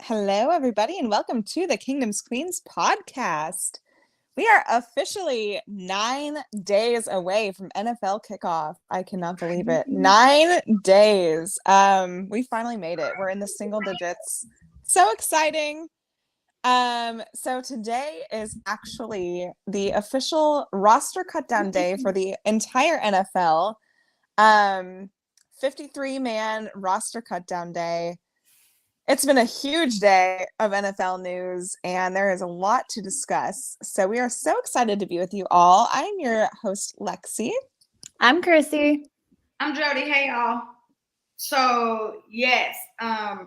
Hello, everybody, and welcome to the Kingdom's Queens podcast. We are officially 9 days away from NFL kickoff. I cannot believe it. 9 days. We finally made it. We're in the single digits. So exciting. So today is actually the official roster cutdown day for the entire NFL. 53-man roster cutdown day. It's been a huge day of NFL news, and there is a lot to discuss. So we are so excited to be with you all. I'm your host, Lexi. I'm Chrissy. I'm Jodi. Hey, y'all. So, yes,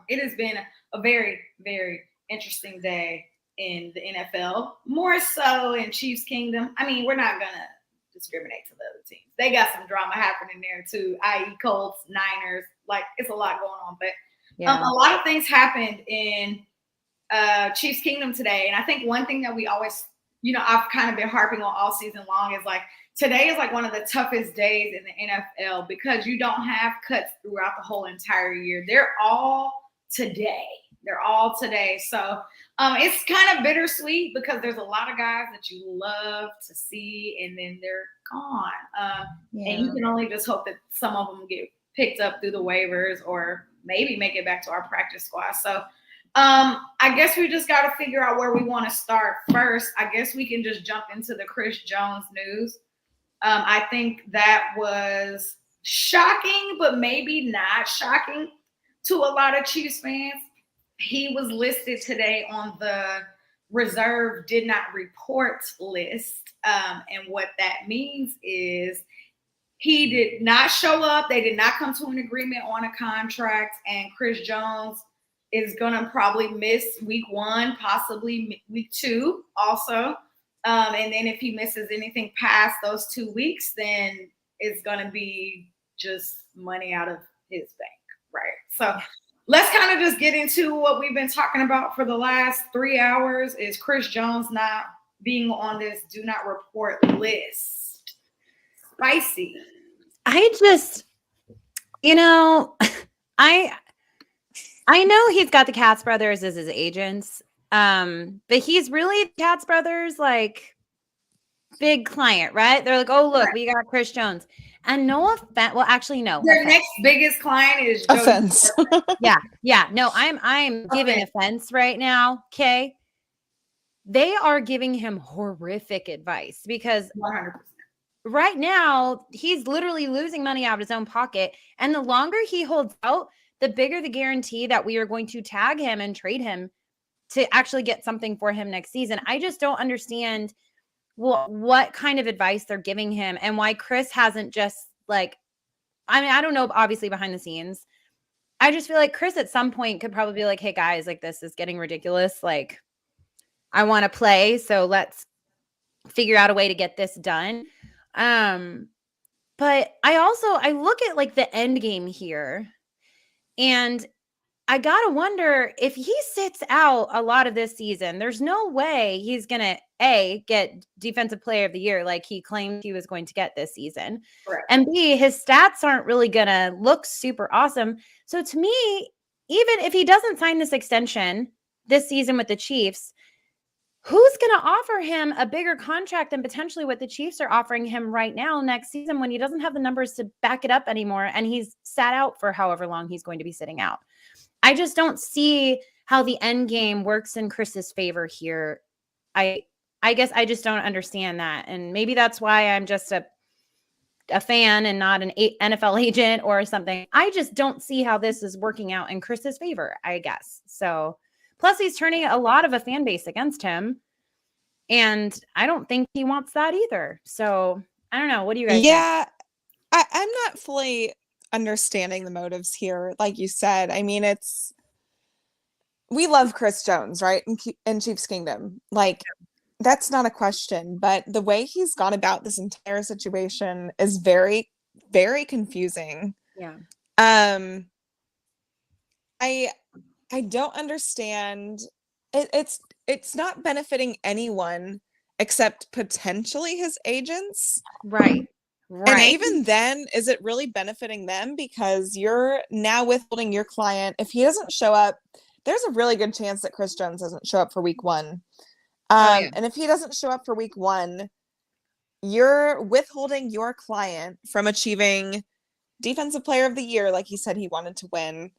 it has been a very, very interesting day in the NFL, more so in Chiefs Kingdom. I mean, we're not going to discriminate to the other teams. They got some drama happening there, too, i.e. Colts, Niners. Like, it's a lot going on, but a lot of things happened in Chiefs Kingdom today. And I think one thing that we always, I've kind of been harping on all season long is like, today is like one of the toughest days in the NFL because you don't have cuts throughout the whole entire year. They're all today. So it's kind of bittersweet because there's a lot of guys that you love to see and then they're gone. And you can only just hope that some of them get picked up through the waivers or maybe make it back to our practice squad. So I guess we just got to figure out where we want to start first. I guess we can just jump into the Chris Jones news. I think that was shocking, but maybe not shocking to a lot of Chiefs fans. He was listed today on the reserve did not report list. And what that means is he did not show up. They did not come to an agreement on a contract. And Chris Jones is going to probably miss week 1, possibly week 2 also. And then if he misses anything past those 2 weeks, then it's going to be just money out of his bank, right? So let's kind of just get into what we've been talking about for the last 3 hours is Chris Jones not being on this do not report list. Spicy. I just, I know he's got the Katz brothers as his agents, but he's really Katz brothers, like, big client, right? They're like, oh, look, we got Chris Jones. And no offense. Well, actually, no. Their next biggest client is Jodi. Offense. Yeah. No, I'm giving offense right now. Okay. They are giving him horrific advice because 100%. Right now, he's literally losing money out of his own pocket. And the longer he holds out, the bigger the guarantee that we are going to tag him and trade him to actually get something for him next season. I just don't understand what kind of advice they're giving him and why Chris hasn't just I don't know, obviously behind the scenes. I just feel like Chris at some point could probably be like, hey guys, like this is getting ridiculous. Like I want to play. So let's figure out a way to get this done. But I look at like the end game here and I gotta wonder if he sits out a lot of this season, there's no way he's gonna get defensive player of the year like he claimed he was going to get this season. Correct. And B, his stats aren't really gonna look super awesome. So to me, even if he doesn't sign this extension this season with the Chiefs, who's going to offer him a bigger contract than potentially what the Chiefs are offering him right now next season when he doesn't have the numbers to back it up anymore and he's sat out for however long he's going to be sitting out? I just don't see how the end game works in Chris's favor here. I guess I just don't understand that. And maybe that's why I'm just a fan and not an NFL agent or something. I just don't see how this is working out in Chris's favor, I guess. So plus, he's turning a lot of a fan base against him. And I don't think he wants that either. So I don't know. What do you guys think? Yeah, I'm not fully understanding the motives here. Like you said, I mean, we love Chris Jones, right? In Chiefs Kingdom. Like, that's not a question. But the way he's gone about this entire situation is very, very confusing. Yeah. I don't understand. It's not benefiting anyone except potentially his agents. Right. And even then, is it really benefiting them? Because you're now withholding your client. If he doesn't show up there's a really good chance that Chris Jones doesn't show up for week 1. Yeah. And if he doesn't show up for week 1, you're withholding your client from achieving Defensive Player of the Year like he said he wanted to win.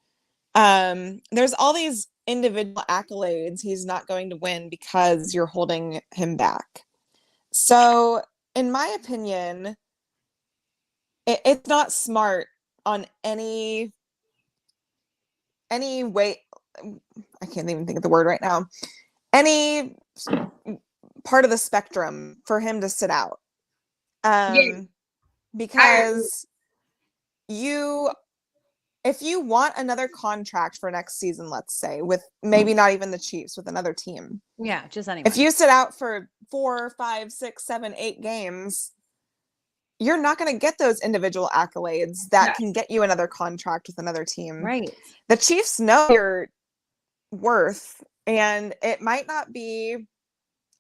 There's all these individual accolades he's not going to win because you're holding him back. So, in my opinion, it's not smart on any way. I can't even think of the word right now. Any part of the spectrum for him to sit out. Because if you want another contract for next season, let's say, with maybe not even the Chiefs, with another team. Yeah, just anyone. If you sit out for 4, 5, 6, 7, 8 games, you're not going to get those individual accolades that can get you another contract with another team. Right. The Chiefs know your worth, and it might not be.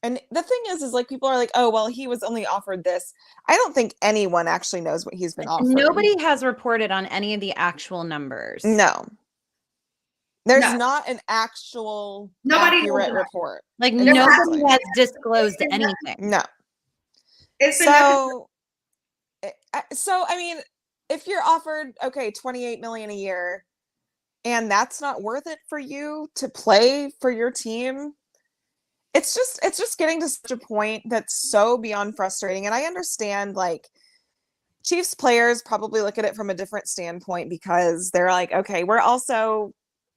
And the thing is like people are like, oh, well, he was only offered this. I don't think anyone actually knows what he's been offered. Nobody has reported on any of the actual numbers. No. There's not an actual accurate report. Like nobody has disclosed anything. No. So I mean, if you're offered, okay, $28 million a year, and that's not worth it for you to play for your team, it's just getting to such a point that's so beyond frustrating. And I understand, like, Chiefs players probably look at it from a different standpoint because they're like, okay, we're also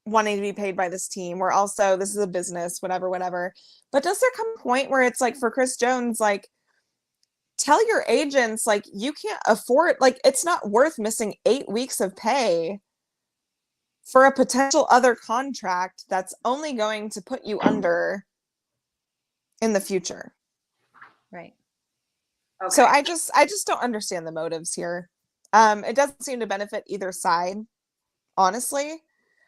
wanting to be paid by this team. This is a business, whatever. But does there come a point where it's like for Chris Jones, like, tell your agents, like, you can't afford, like, it's not worth missing 8 weeks of pay for a potential other contract that's only going to put you under in the future. Right. Okay. So I just don't understand the motives here. It doesn't seem to benefit either side, honestly.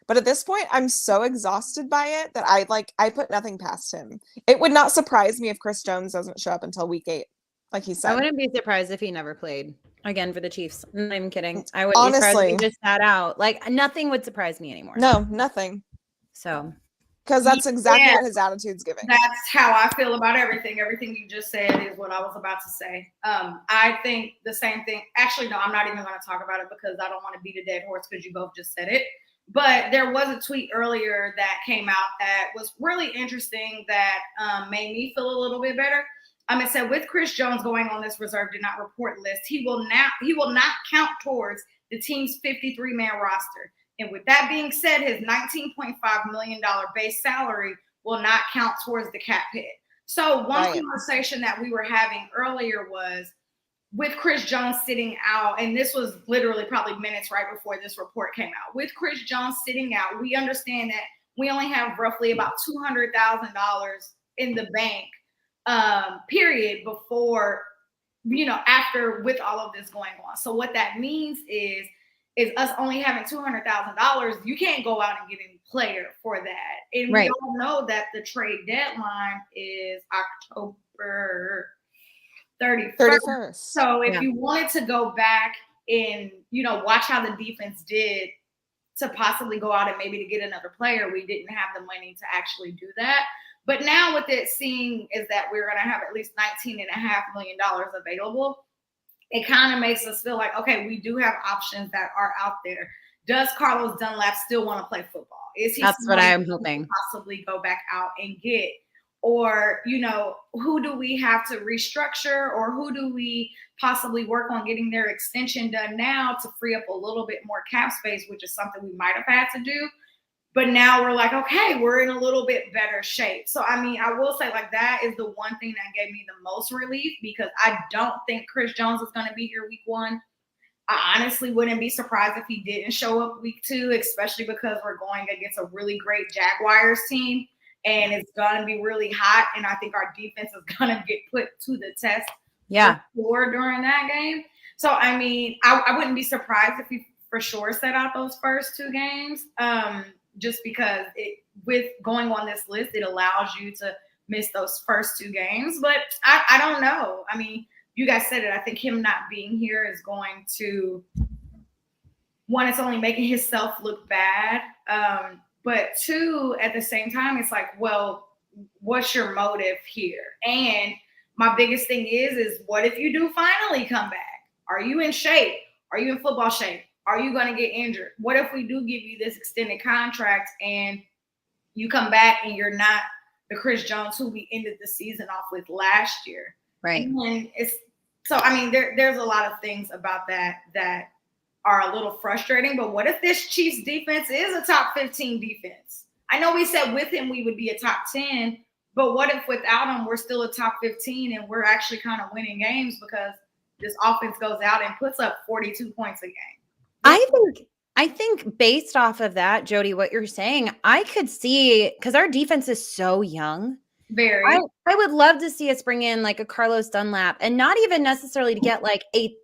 But at this point, I'm so exhausted by it that I put nothing past him. It would not surprise me if Chris Jones doesn't show up until week 8, like he said. I wouldn't be surprised if he never played again for the Chiefs. I'm not even kidding. I wouldn't be surprised if he just sat out. Like, nothing would surprise me anymore. No, nothing. So, because that's exactly what his attitude's giving. That's how I feel about everything. Everything you just said is what I was about to say. I think the same thing. Actually, no, I'm not even going to talk about it because I don't want to beat a dead horse because you both just said it. But there was a tweet earlier that came out that was really interesting that made me feel a little bit better. It said, with Chris Jones going on this reserve did not report list, he will not count towards the team's 53-man roster. And with that being said, his $19.5 million base salary will not count towards the cap hit. So one conversation that we were having earlier was with Chris Jones sitting out, and this was literally probably minutes right before this report came out. With Chris Jones sitting out, we understand that we only have roughly about $200,000 in the bank, period, before, after with all of this going on. So what that means is us only having $200,000, you can't go out and get any player for that. And we all know that the trade deadline is October 31st. So if you wanted to go back and, watch how the defense did to possibly go out and maybe to get another player, we didn't have the money to actually do that. But now what it seems is that we're going to have at least $19.5 million available. It kind of makes us feel like, okay, we do have options that are out there. Does Carlos Dunlap still want to play football? Is he That's what I'm hoping. Possibly go back out and get? Or, who do we have to restructure, or who do we possibly work on getting their extension done now to free up a little bit more cap space, which is something we might have had to do. But now we're like, okay, we're in a little bit better shape. So, I will say, like, that is the one thing that gave me the most relief, because I don't think Chris Jones is going to be here week 1. I honestly wouldn't be surprised if he didn't show up week 2, especially because we're going against a really great Jaguars team, and it's going to be really hot. And I think our defense is going to get put to the test during that game. So, I wouldn't be surprised if he for sure set out those first 2 games. Just because with going on this list, it allows you to miss those first 2 games. But I don't know. You guys said it. I think him not being here is going to, one, it's only making himself look bad. But two, at the same time, it's like, well, what's your motive here? And my biggest thing is what if you do finally come back? Are you in shape? Are you in football shape? Are you going to get injured? What if we do give you this extended contract and you come back and you're not the Chris Jones who we ended the season off with last year? Right. And there's a lot of things about that are a little frustrating. But what if this Chiefs defense is a top 15 defense? I know we said with him we would be a top 10, but what if without him we're still a top 15 and we're actually kind of winning games because this offense goes out and puts up 42 points a game? I think based off of that, Jodi, what you're saying, I could see, because our defense is so young. Very. I would love to see us bring in like a Carlos Dunlap, and not even necessarily to get like a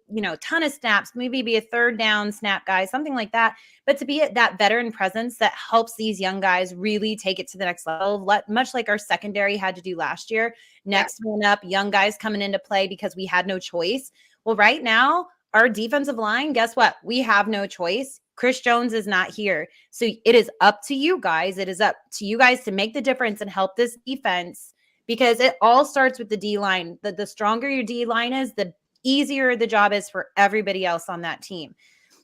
ton of snaps, maybe be a third down snap guy, something like that, but to be at that veteran presence that helps these young guys really take it to the next level, much like our secondary had to do last year. Next one up, young guys coming into play because we had no choice. Well, right now, our defensive line, guess what? We have no choice. Chris Jones is not here. So it is up to you guys. It is up to you guys to make the difference and help this defense, because it all starts with the D-line. The stronger your D-line is, the easier the job is for everybody else on that team.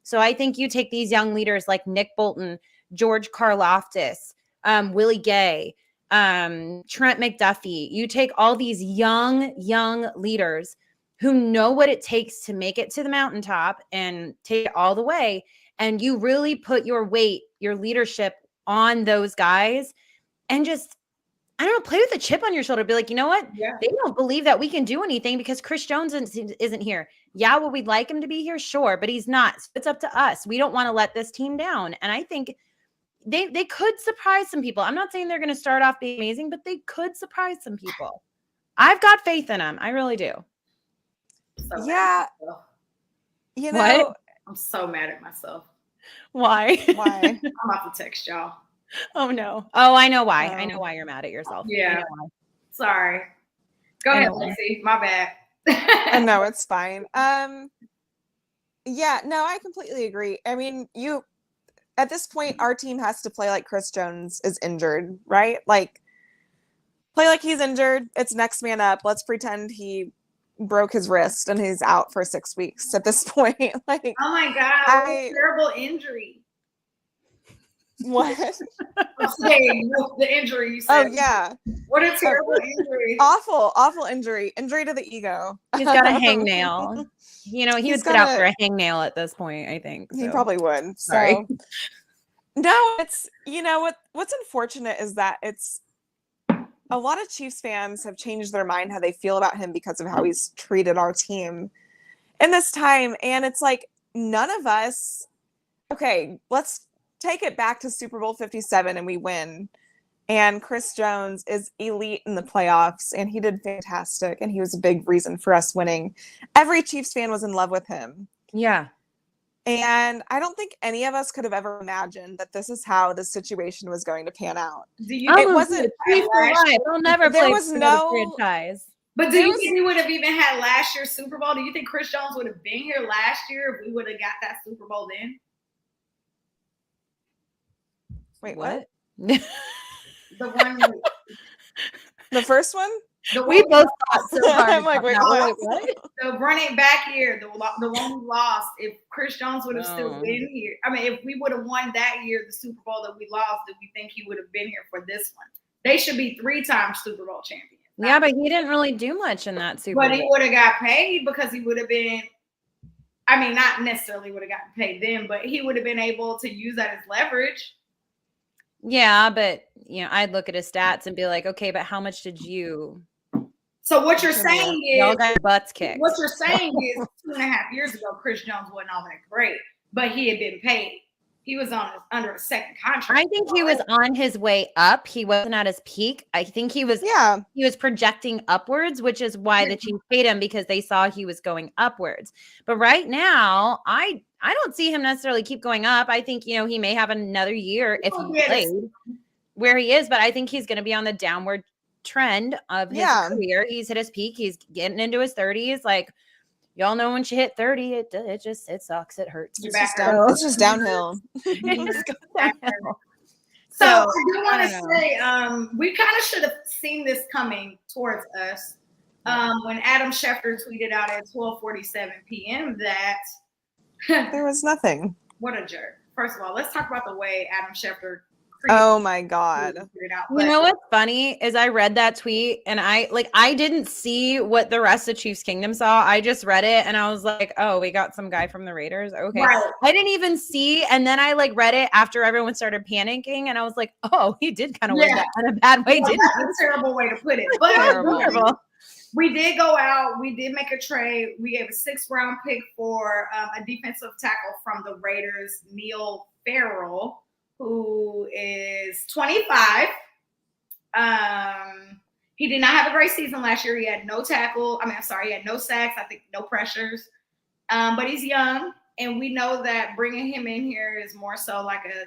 So I think you take these young leaders like Nick Bolton, George Karlaftis, Willie Gay, Trent McDuffie. You take all these young leaders who know what it takes to make it to the mountaintop and take it all the way. And you really put your weight, your leadership on those guys, and just, I don't know, play with a chip on your shoulder. Be like, you know what? Yeah. They don't believe that we can do anything because Chris Jones isn't here. Yeah, well, we'd like him to be here, sure, but he's not. So it's up to us. We don't want to let this team down. And I think they could surprise some people. I'm not saying they're going to start off being amazing, but they could surprise some people. I've got faith in them. I really do. So Yeah. You know, What? I'm so mad at myself. Why? Why? I'm about to text y'all. Oh, no. Oh, I know why. Oh. I know why you're mad at yourself. Yeah. Sorry. Go ahead, Lexi. My bad. No, it's fine. Yeah, no, I completely agree. I mean, at this point, our team has to play like Chris Jones is injured, right? Like, play like he's injured. It's next man up. Let's pretend he broke his wrist and he's out for 6 weeks at this point. Like, oh my God, what a terrible injury. What? I'm saying the injury you said. Oh, yeah. What a terrible injury. Awful injury. Injury to the ego. He's got a hangnail. He would sit out for a hangnail at this point, I think. So. He probably would. Sorry. So. No, it's, what's unfortunate is that it's, a lot of Chiefs fans have changed their mind how they feel about him because of how he's treated our team in this time. And it's like, none of us, okay, let's take it back to Super Bowl 57 and we win. And Chris Jones is elite in the playoffs and he did fantastic. And he was a big reason for us winning. Every Chiefs fan was in love with him. Yeah. And I don't think any of us could have ever imagined that this is how the situation was going to pan out. It wasn't. They'll never play for the franchise. But do you think we would have even had last year's Super Bowl? Do you think Chris Jones would have been here last year if we would have got that Super Bowl then? Wait, what? The one. The first one? We both thought so hard. I'm like, wait, what? The running back year, the one we lost, if Chris Jones would have still been here, I mean, if we would have won that year, the Super Bowl that we lost, do we think he would have been here for this one? They should be 3-time Super Bowl champions. Yeah, but he didn't really do much in that Super Bowl. But he would have got paid because he would have been, I mean, not necessarily would have gotten paid then, but he would have been able to use that as leverage. Yeah, but, I'd look at his stats and be like, okay, but how much did you? So what you're saying is, y'all got butts kicked. What you're saying is 2.5 years ago, Chris Jones wasn't all that great, but he had been paid. He was under a second contract. I think he was on his way up. He wasn't at his peak. I think he was projecting upwards, which is why the Chiefs paid him, because they saw he was going upwards. But right now, I don't see him necessarily keep going up. I think, he may have another year if he played where he is, but I think he's going to be on the downward trend of his career. He's hit his peak. He's getting into his 30s. Like, y'all know when you hit 30, it sucks. It hurts. It's just downhill. It just goes downhill. So I So, do want I to don't say, we kind of should have seen this coming towards us. When Adam Schefter tweeted out at 12:47 p.m. that There was nothing. what a jerk. First of all, let's talk about the way Adam Schefter Oh my God. figured out. You know what's funny is I read that tweet and I didn't see what the rest of Chiefs Kingdom saw. I just read it and I was like, oh, we got some guy from the Raiders. Okay. Right. I didn't even see. And then I read it after everyone started panicking and I was like, oh, he did kind of win that in a bad way, didn't he? That's a terrible way to put it. But Terrible. we did go out. We did make a trade. We gave a 6th round pick for a defensive tackle from the Raiders, Neil Farrell, who is 25. He did not have a great season last year. He had no tackle. He had no sacks. I think no pressures. But he's young, and we know that bringing him in here is more so like a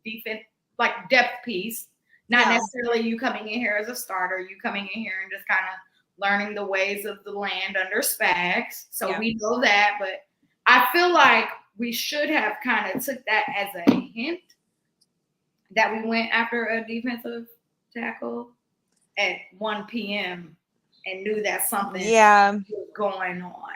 defense, like depth piece. Not necessarily you coming in here as a starter. You coming in here and just kind of learning the ways of the land under Spags. So we know that, but I feel like we should have kind of took that as a hint that we went after a defensive tackle at 1 p.m. and knew that something was going on.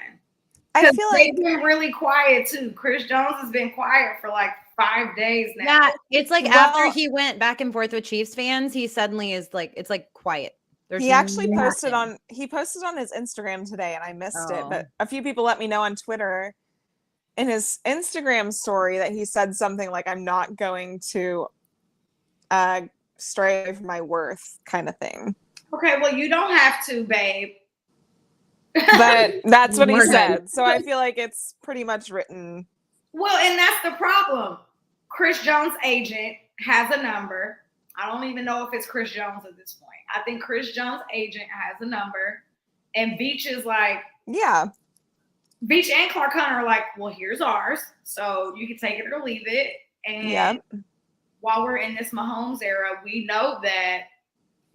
I feel like they've been really quiet too. Chris Jones has been quiet for like 5 days now. Yeah, it's like after he went back and forth with Chiefs fans, he suddenly is like, it's like quiet. He actually posted on his Instagram today and I missed it, but a few people let me know on Twitter in his Instagram story that he said something like, I'm not going to stray away from my worth kind of thing. Okay, well, you don't have to, babe. But that's what he said. So I feel like it's pretty much written. Well, and that's the problem. Chris Jones' agent has a number. I don't even know if it's Chris Jones at this point. I think Chris Jones' agent has a number. And Beach is like, Beach and Clark Hunt are like, well, here's ours. So you can take it or leave it. And while we're in this Mahomes era, we know that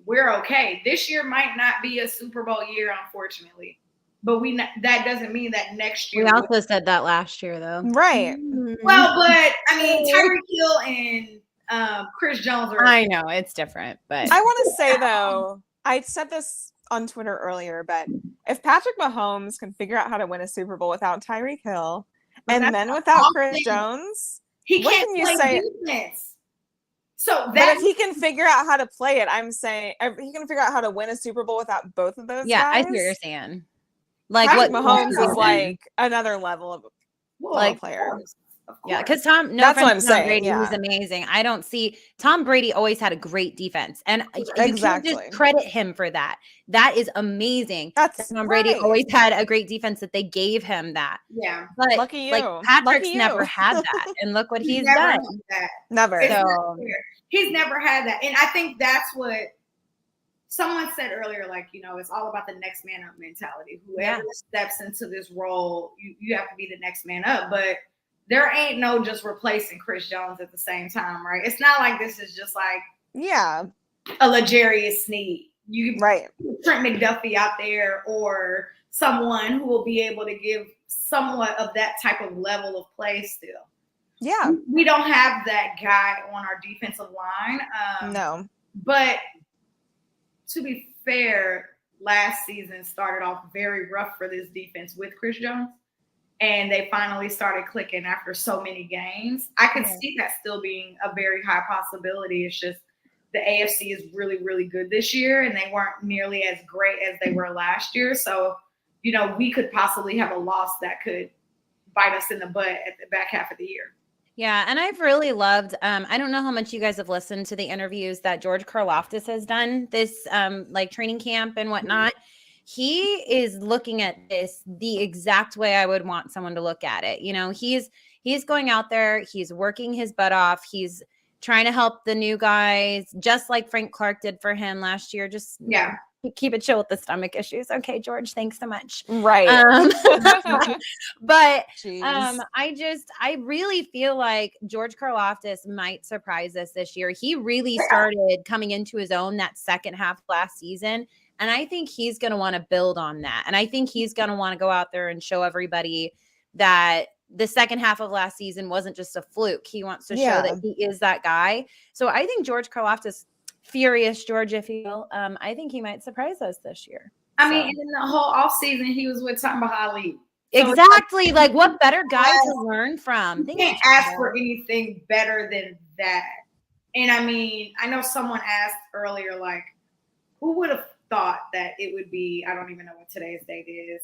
we're okay. This year might not be a Super Bowl year, unfortunately. But that doesn't mean that next year. We also said that last year, though. Right. Well, but I mean, Tyreek Hill and Chris Jones are. I know it's different, but I want to say though, I said this on Twitter earlier, but if Patrick Mahomes can figure out how to win a Super Bowl without Tyreek Hill and then without Chris Jones, he can't play defense. So that if he can figure out how to play it, I'm saying if he can figure out how to win a Super Bowl without both of those guys. I see what you're saying. Like Patrick what Mahomes is like another level of player. Yeah, because Tom Brady was amazing. I don't see Tom Brady always had a great defense, and you can't just credit him for that. That is amazing. Tom Brady always had a great defense that they gave him that. Yeah, but lucky you. Like Patrick's never had that, and look what he's done. Never. He's never had that, and I think that's what someone said earlier. Like, it's all about the next man up mentality. Whoever steps into this role, you have to be the next man up, but. There ain't no just replacing Chris Jones at the same time, right? It's not like this is just like a L'Jarius Sneed. You Trent McDuffie out there or someone who will be able to give somewhat of that type of level of play still. Yeah. We don't have that guy on our defensive line. No. But to be fair, last season started off very rough for this defense with Chris Jones. And they finally started clicking after so many games. I could see that still being a very high possibility. It's just the AFC is really, really good this year, and they weren't nearly as great as they were last year. So, we could possibly have a loss that could bite us in the butt at the back half of the year. Yeah, and I've really loved, I don't know how much you guys have listened to the interviews that George Karlaftis has done this training camp and whatnot. He is looking at this the exact way I would want someone to look at it. He's going out there, he's working his butt off. He's trying to help the new guys, just like Frank Clark did for him last year. Just keep it chill with the stomach issues. Okay, George, thanks so much. Right. But I really feel like George Karlaftis might surprise us this year. He really started coming into his own that second half last season. And I think he's going to want to build on that. And I think he's going to want to go out there and show everybody that the second half of last season wasn't just a fluke. He wants to show Yeah. that he is that guy. So I think George Karlaftis, furious George, if you will, I think he might surprise us this year. I mean, in the whole offseason, he was with Samba Ali. So exactly. Like, what better guy to learn from? You can't ask for anything better than that. And I mean, I know someone asked earlier, like, who would have thought that it would be, I don't even know what today's date is,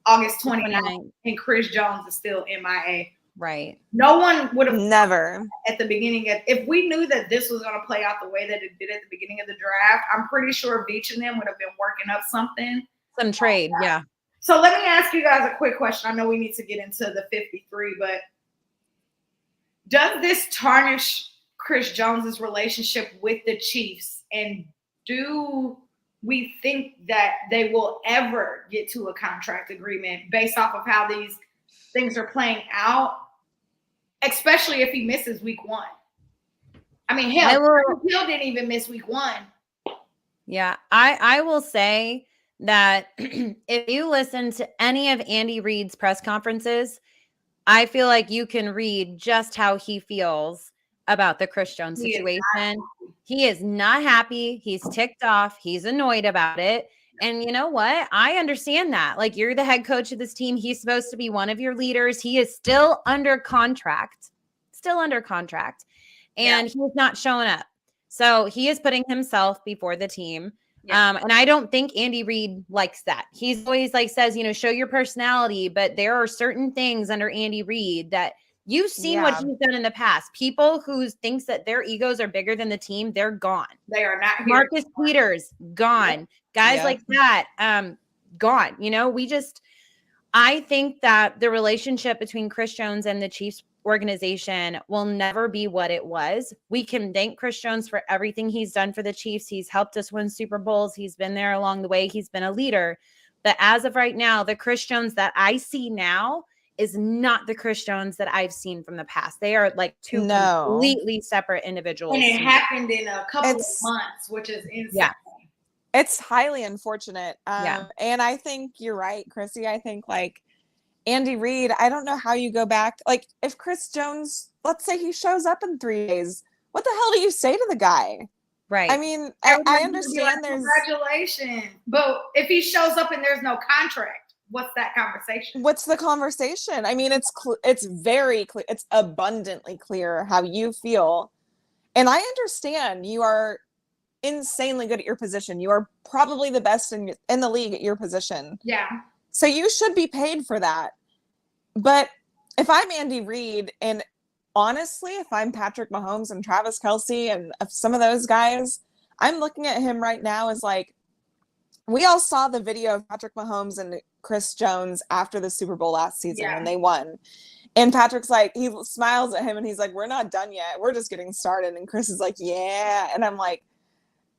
August 29th, and Chris Jones is still MIA. Right. No one would have never at the beginning of, if we knew that this was going to play out the way that it did at the beginning of the draft, I'm pretty sure Beach and them would have been working up something. Some trade, yeah. So let me ask you guys a quick question. I know we need to get into the 53, but does this tarnish Chris Jones's relationship with the Chiefs? And do we think that they will ever get to a contract agreement based off of how these things are playing out, especially if he misses week 1? I mean, hell, Hill didn't even miss week 1. Yeah, I will say that if you listen to any of Andy Reid's press conferences, I feel like you can read just how he feels about the Chris Jones situation. He is not happy. He's ticked off. He's annoyed about it. And you know what? I understand that. Like, you're the head coach of this team. He's supposed to be one of your leaders. He is still under contract. And he's not showing up. So he is putting himself before the team. Yeah. And I don't think Andy Reid likes that. He's always says, show your personality, but there are certain things under Andy Reid that you've seen what he's done in the past. People who thinks that their egos are bigger than the team, they're gone. They are not here. Marcus Peters, gone. Yep. Guys like that, gone. I think that the relationship between Chris Jones and the Chiefs organization will never be what it was. We can thank Chris Jones for everything he's done for the Chiefs. He's helped us win Super Bowls. He's been there along the way. He's been a leader. But as of right now, the Chris Jones that I see now is not the Chris Jones that I've seen from the past. They are like two completely separate individuals. And it happened in a couple of months, which is insane. Yeah. It's highly unfortunate. And I think you're right, Chrissy. I think Andy Reid, I don't know how you go back. Like, if Chris Jones, let's say he shows up in 3 days, what the hell do you say to the guy? Right. I mean, I understand there's congratulations, but if he shows up and there's no contract, what's that conversation? What's the conversation? I mean, it's very clear. It's abundantly clear how you feel. And I understand you are insanely good at your position. You are probably the best in the league at your position. Yeah. So you should be paid for that. But if I'm Andy Reid, and honestly, if I'm Patrick Mahomes and Travis Kelce and some of those guys, I'm looking at him right now as we all saw the video of Patrick Mahomes and Chris Jones after the Super Bowl last season when they won. And Patrick's he smiles at him and he's like, we're not done yet. We're just getting started. And Chris is like, yeah. And I'm like,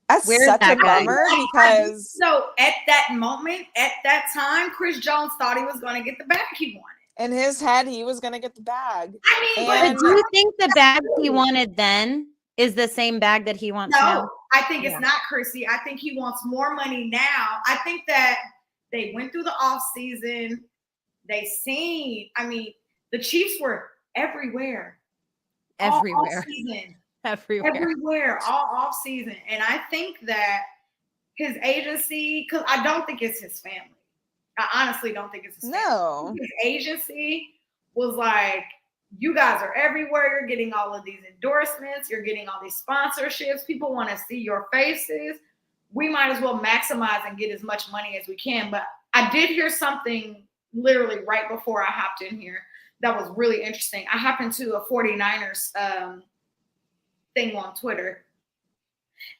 that's such a bummer because. So at that moment, at that time, Chris Jones thought he was going to get the bag he wanted. In his head, he was going to get the bag. I mean, but do you think the bag he wanted then is the same bag that he wants now? No, I think it's not, Chrissy. I think he wants more money now. I think that they went through the offseason. They seen, the Chiefs were everywhere. Everywhere. All season. Everywhere. All off season. And I think that his agency, because I don't think it's his family. I honestly don't think it's his family. No. His agency was like, you guys are everywhere. You're getting all of these endorsements. You're getting all these sponsorships. People want to see your faces. We might as well maximize and get as much money as we can. But I did hear something literally right before I hopped in here that was really interesting. I happened to a 49ers thing on Twitter.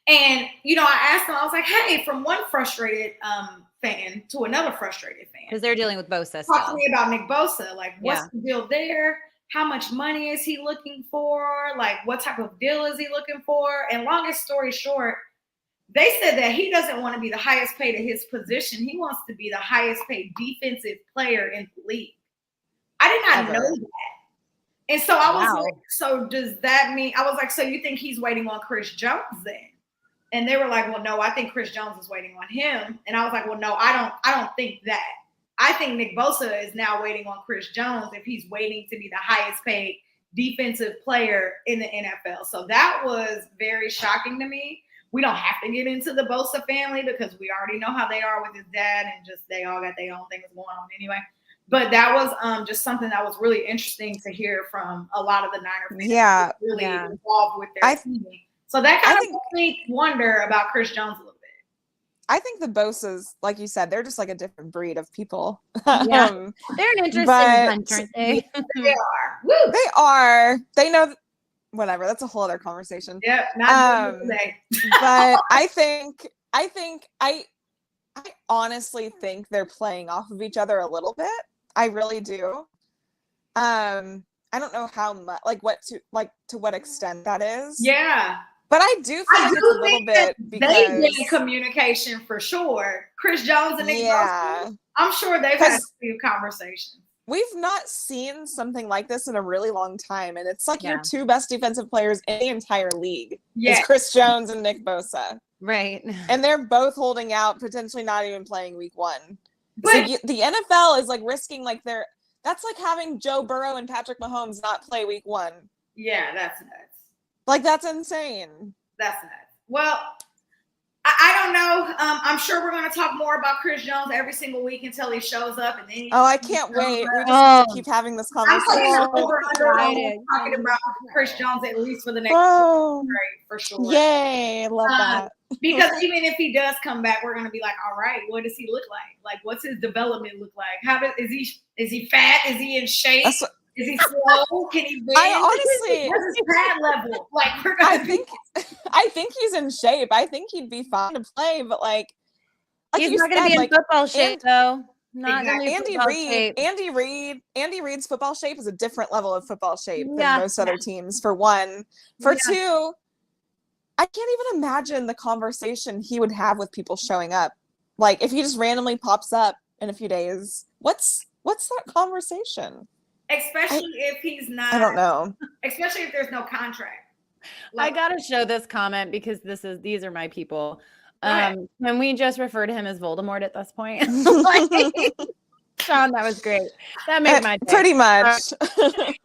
And, I asked them, I was like, hey, from one frustrated fan to another frustrated fan. Because they're dealing with Bosa. Talk to me about Nick Bosa. What's the deal there? How much money is he looking for? What type of deal is he looking for? And longest story short, they said that he doesn't want to be the highest paid at his position. He wants to be the highest paid defensive player in the league. I did not know that. And so I was like, so does that mean, I was like, so you think he's waiting on Chris Jones then? And they were like, well, no, I think Chris Jones is waiting on him. And I was like, well, no, I don't think that. I think Nick Bosa is now waiting on Chris Jones if he's waiting to be the highest paid defensive player in the NFL. So that was very shocking to me. We don't have to get into the Bosa family because we already know how they are with his dad, and just they all got their own things going on anyway. But that was just something that was really interesting to hear from a lot of the Niner fans. Yeah, really involved with their team. So that kind of makes me wonder about Chris Jones a little bit. I think the Bosas, like you said, they're just like a different breed of people. Yeah, they're an interesting bunch, aren't they? They are. Woo! They are. They know. Whatever. That's a whole other conversation. Yep. Not today. But I honestly think they're playing off of each other a little bit. I really do. I don't know how much, to what extent that is. Yeah. But I do think it's a little bit because they get communication for sure. Chris Jones and Nick Bosa, I'm sure they've had a few conversations. We've not seen something like this in a really long time, and it's like your two best defensive players in the entire league is Chris Jones and Nick Bosa. Right. And they're both holding out, potentially not even playing week 1. But so the NFL is like risking that's like having Joe Burrow and Patrick Mahomes not play week 1. Yeah, that's nuts. Like, that's insane. That's nuts. Well, I don't know. I'm sure we're going to talk more about Chris Jones every single week until he shows up. And then I can't wait. We just keep having this conversation. I'm talking about Chris Jones at least for the next for sure. Yay, love that. Because even if he does come back, we're going to be like, all right, what does he look like? Like, what's his development look like? Is he fat? Is he in shape? Is he slow? Can he bend? I honestly, what's his pad level? Like, I think he's in shape. I think he'd be fine to play, but he's not going to be in football shape though. Not Andy Reid's football shape is a different level of football shape than most other teams. For one, for two, I can't even imagine the conversation he would have with people showing up. Like, if he just randomly pops up in a few days, what's that conversation? Especially if he's not. I don't know. Especially if there's no contract. I gotta show this comment because these are my people. Can we just refer to him as Voldemort at this point? Sean, that was great. That made my day. Pretty much.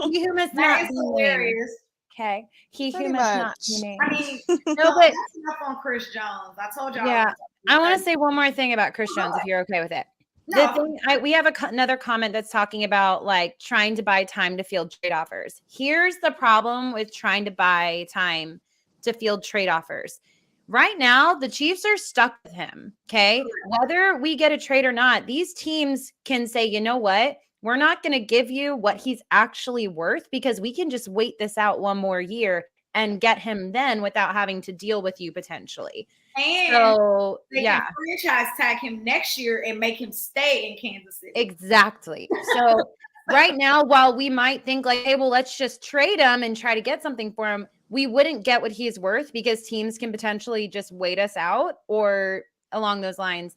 He who must not be hilarious. Okay. He who must not be named. I mean, no, but that's enough on Chris Jones. I told y'all. Yeah. I want to say one more thing about Chris Jones, if you're okay with it. No. We have another comment that's talking about like trying to buy time to field trade offers. Here's the problem with trying to buy time to field trade offers. Right now, the Chiefs are stuck with him. Okay. Whether we get a trade or not, these teams can say, you know what? We're not going to give you what he's actually worth because we can just wait this out one more year and get him then without having to deal with you potentially. And so, they can franchise tag him next year and make him stay in Kansas City. Exactly. So right now, while we might think like, hey, well, let's just trade him and try to get something for him, we wouldn't get what he's worth because teams can potentially just wait us out or along those lines.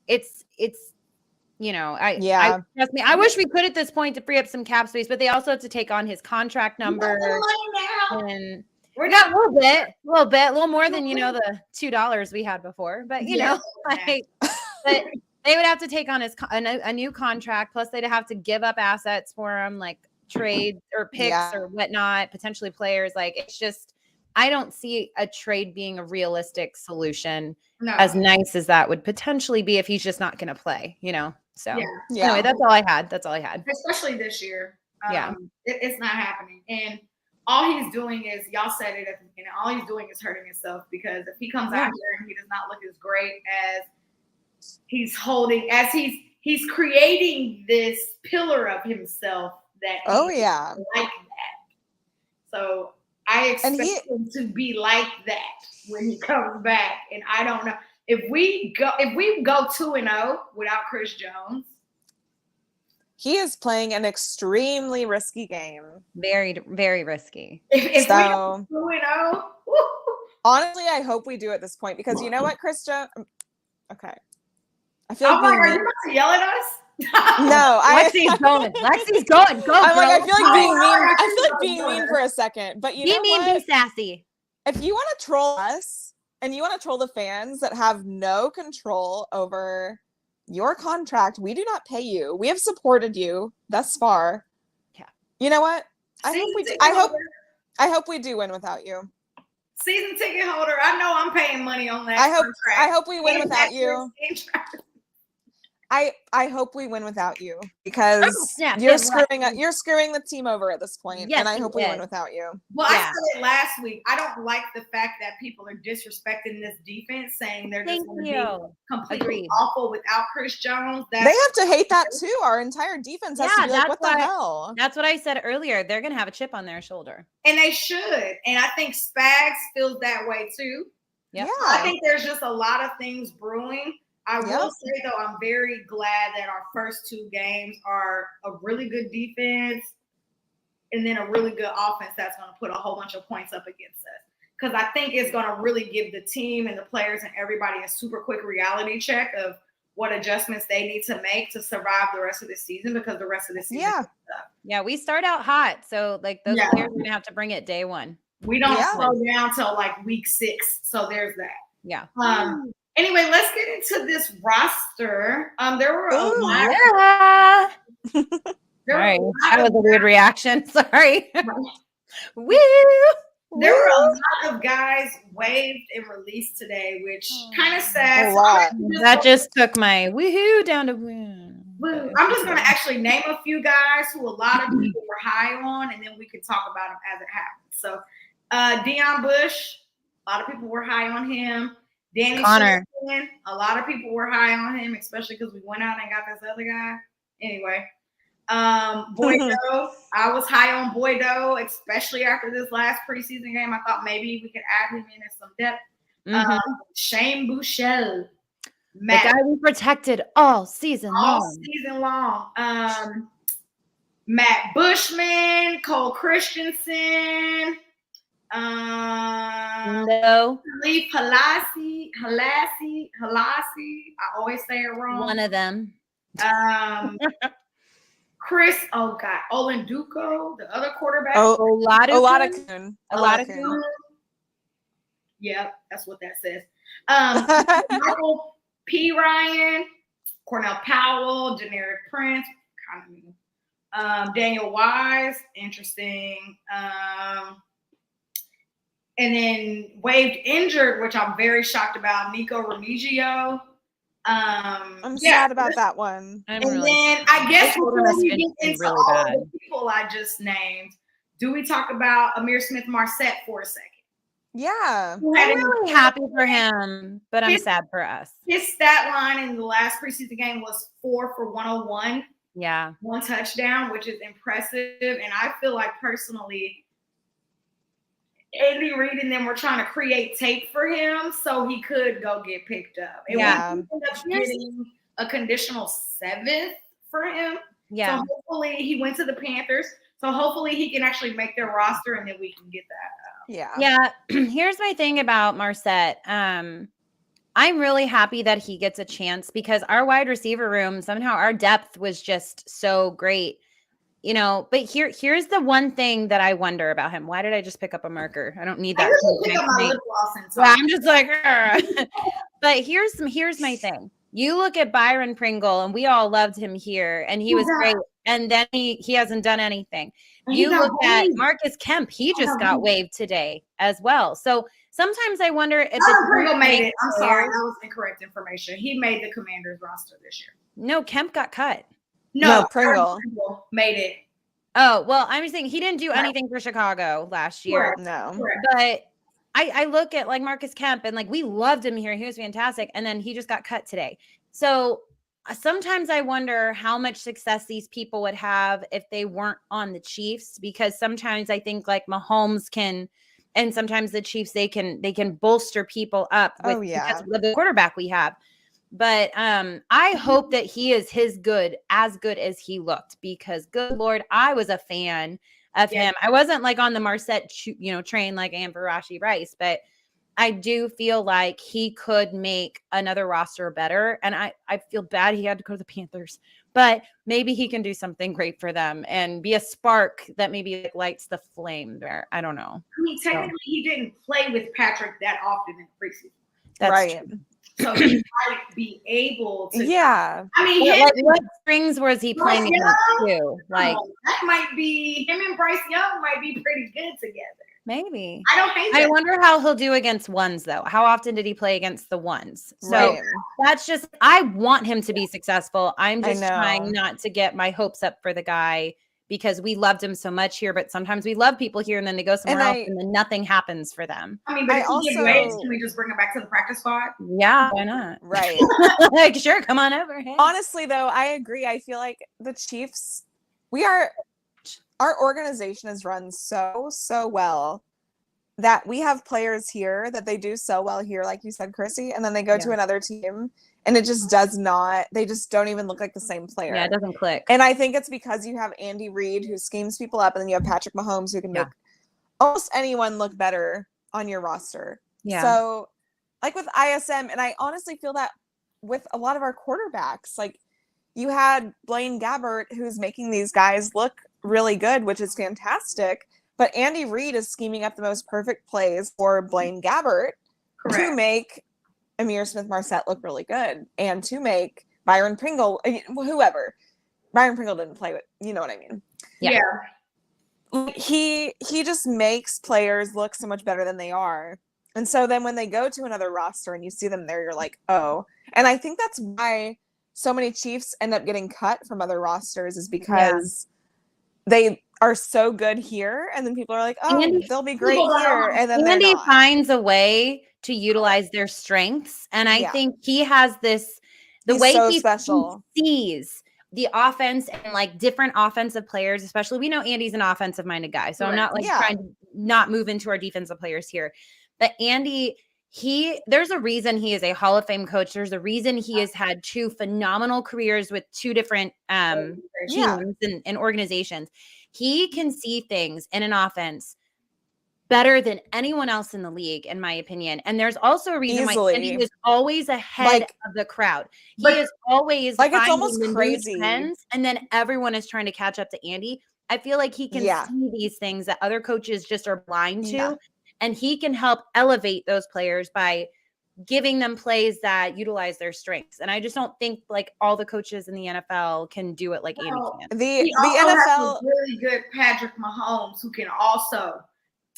It's trust me, I wish we could at this point to free up some cap space, but they also have to take on his contract number. And we're not a little more than, the $2 we had before, but but they would have to take on a new contract. Plus they'd have to give up assets for him, like trade or picks or whatnot, potentially players. Like, it's just, I don't see a trade being a realistic solution as nice as that would potentially be if he's just not going to play, So anyway, that's all I had. Especially this year. It's not happening. And all he's doing is, y'all said it at the beginning, all he's doing is hurting himself because if he comes out here and he does not look as great as he's holding, as he's creating this pillar of himself that like that. So I expect him to be like that when he comes back. And I don't know. If we go 2-0 without Chris Jones, he is playing an extremely risky game. Very, very risky. If we go 2-0, honestly, I hope we do at this point because you know what, Chris Jones? Okay. I feel like are you about to yell at us? No, Lexi's going. Go. I'm like, I feel like being mean. I feel like being mean for a second, but you know what? Be sassy. If you want to troll us and you want to troll the fans that have no control over your contract. We do not pay you. We have supported you thus far. Yeah. You know what? I hope we do win without you. Season ticket holder. I know I'm paying money on that. I hope we win without you. I hope we win without you because you're screwing the team over at this point, and I hope we win without you. Well, I said it last week. I don't like the fact that people are disrespecting this defense, saying they're just going to be completely awful without Chris Jones. They have to hate that too. Our entire defense has to be like, what the hell? That's what I said earlier. They're going to have a chip on their shoulder. And they should. And I think Spags feels that way too. Yep. Yeah. I think there's just a lot of things brewing. I will say, though, I'm very glad that our first 2 games are a really good defense and then a really good offense that's going to put a whole bunch of points up against us. Because I think it's going to really give the team and the players and everybody a super quick reality check of what adjustments they need to make to survive the rest of the season, because the rest of the season is tough. Yeah, we start out hot. So, like, those players are going to have to bring it day 1. We don't slow down till, like, week 6. So there's that. Yeah. Anyway, let's get into this roster. There were a lot. Yeah. That was a weird reaction. Sorry. Woo! There were a lot of guys waived and released today, which kind of sad. A lot. That just took my woohoo down to woo. I'm just going to actually name a few guys who a lot of people were high on, and then we can talk about them as it happens. So, Deion Bush, a lot of people were high on him. Danny Connor. Shelton, a lot of people were high on him, especially because we went out and got this other guy. Anyway, Boydo, I was high on Boydo, especially after this last preseason game. I thought maybe we could add him in as some depth. Shane Bouchel, the guy we protected all season long. Matt Bushman, Cole Christensen. Leaf Halasi. I always say it wrong. One of them. Chris, Olenduko, the other quarterback. Oladipo. Yep, that's what that says. Michael P. Ryan, Cornell Powell, Generic Prince, kind of Daniel Wise, interesting. And then waived injured, which I'm very shocked about, Nico Remigio. I'm sad about that one. Then I guess before we get into all the people I just named, do we talk about Amir Smith-Marset for a second? Yeah. I'm really happy for him, but I'm sad for us. His stat line in the last preseason game was 4 for 101. Yeah. 1 touchdown, which is impressive. And I feel like personally, Andy Reid and them were trying to create tape for him so he could go get picked up. And we ended up getting a conditional 7th for him. Yeah. So hopefully he went to the Panthers. So hopefully he can actually make their roster and then we can get that. Yeah. Here's my thing about Marset. I'm really happy that he gets a chance because our wide receiver room, somehow our depth was just so great. You know, but here's the one thing that I wonder about him. Why did I just pick up a marker? I don't need that. I'm just like, but here's my thing. You look at Byron Pringle, and we all loved him here, and he was great. And then he hasn't done anything. You look at Marcus Kemp; he just got waived today as well. So sometimes I wonder if Pringle made it. I'm sorry, that was incorrect information. He made the Commanders roster this year. No, Kemp got cut. No, Pringle made it. Oh, well, I'm just saying he didn't do anything for Chicago last year. No. But I look at like Marcus Kemp and like we loved him here. He was fantastic. And then he just got cut today. So sometimes I wonder how much success these people would have if they weren't on the Chiefs, because sometimes I think like Mahomes can, and sometimes the Chiefs, they can bolster people up with because of the quarterback we have. But I hope that he is as good as he looked, because good Lord, I was a fan of him. I wasn't like on the Marset, train like I am for Rashee Rice, but I do feel like he could make another roster better. And I feel bad he had to go to the Panthers, but maybe he can do something great for them and be a spark that maybe like lights the flame there. I don't know. I mean, technically he didn't play with Patrick that often in preseason. That's right. True. So he might be able to. Yeah. I mean, what strings was he playing against too? Like that might be him and Bryce Young might be pretty good together. Maybe. I don't hate that. I wonder how he'll do against ones though. How often did he play against the ones? So that's just, I want him to be successful. I'm just trying not to get my hopes up for the guy because we loved him so much here, but sometimes we love people here and then they go somewhere else and then nothing happens for them. I mean, but if he gives ways, can we just bring him back to the practice squad? Yeah, why not? Right. Like, sure, come on over. Hey. Honestly, though, I agree. I feel like the Chiefs, our organization is run so well that we have players here that they do so well here, like you said, Chrissy, and then they go to another team and it just they just don't even look like the same player. Yeah, it doesn't click. And I think it's because you have Andy Reid who schemes people up, and then you have Patrick Mahomes who can make almost anyone look better on your roster. Yeah. So like with ISM, and I honestly feel that with a lot of our quarterbacks, like you had Blaine Gabbert who's making these guys look really good, which is fantastic. But Andy Reid is scheming up the most perfect plays for Blaine Gabbert to make Amir Smith-Marset look really good and to make Byron Pringle, whoever. Byron Pringle didn't play with, you know what I mean? Yeah. He just makes players look so much better than they are. And so then when they go to another roster and you see them there, you're like, oh. And I think that's why so many Chiefs end up getting cut from other rosters is because they are so good here, and then people are like, oh, they'll be great here, and then Andy finds a way to utilize their strengths, and I think he has this he's way so special. He sees the offense and like different offensive players, especially we know Andy's an offensive minded guy, so I'm not like trying to not move into our defensive players here, but Andy, there's a reason he is a Hall of Fame coach. There's a reason he has had 2 phenomenal careers with 2 different teams and organizations. He can see things in an offense better than anyone else in the league, in my opinion. And there's also a reason why Andy is always ahead of the crowd. He is always like it's almost crazy. Trends, and then everyone is trying to catch up to Andy. I feel like he can see these things that other coaches just are blind to, and he can help elevate those players by giving them plays that utilize their strengths. And I just don't think like all the coaches in the NFL can do it like Andy can. The NFL has a really good Patrick Mahomes who can also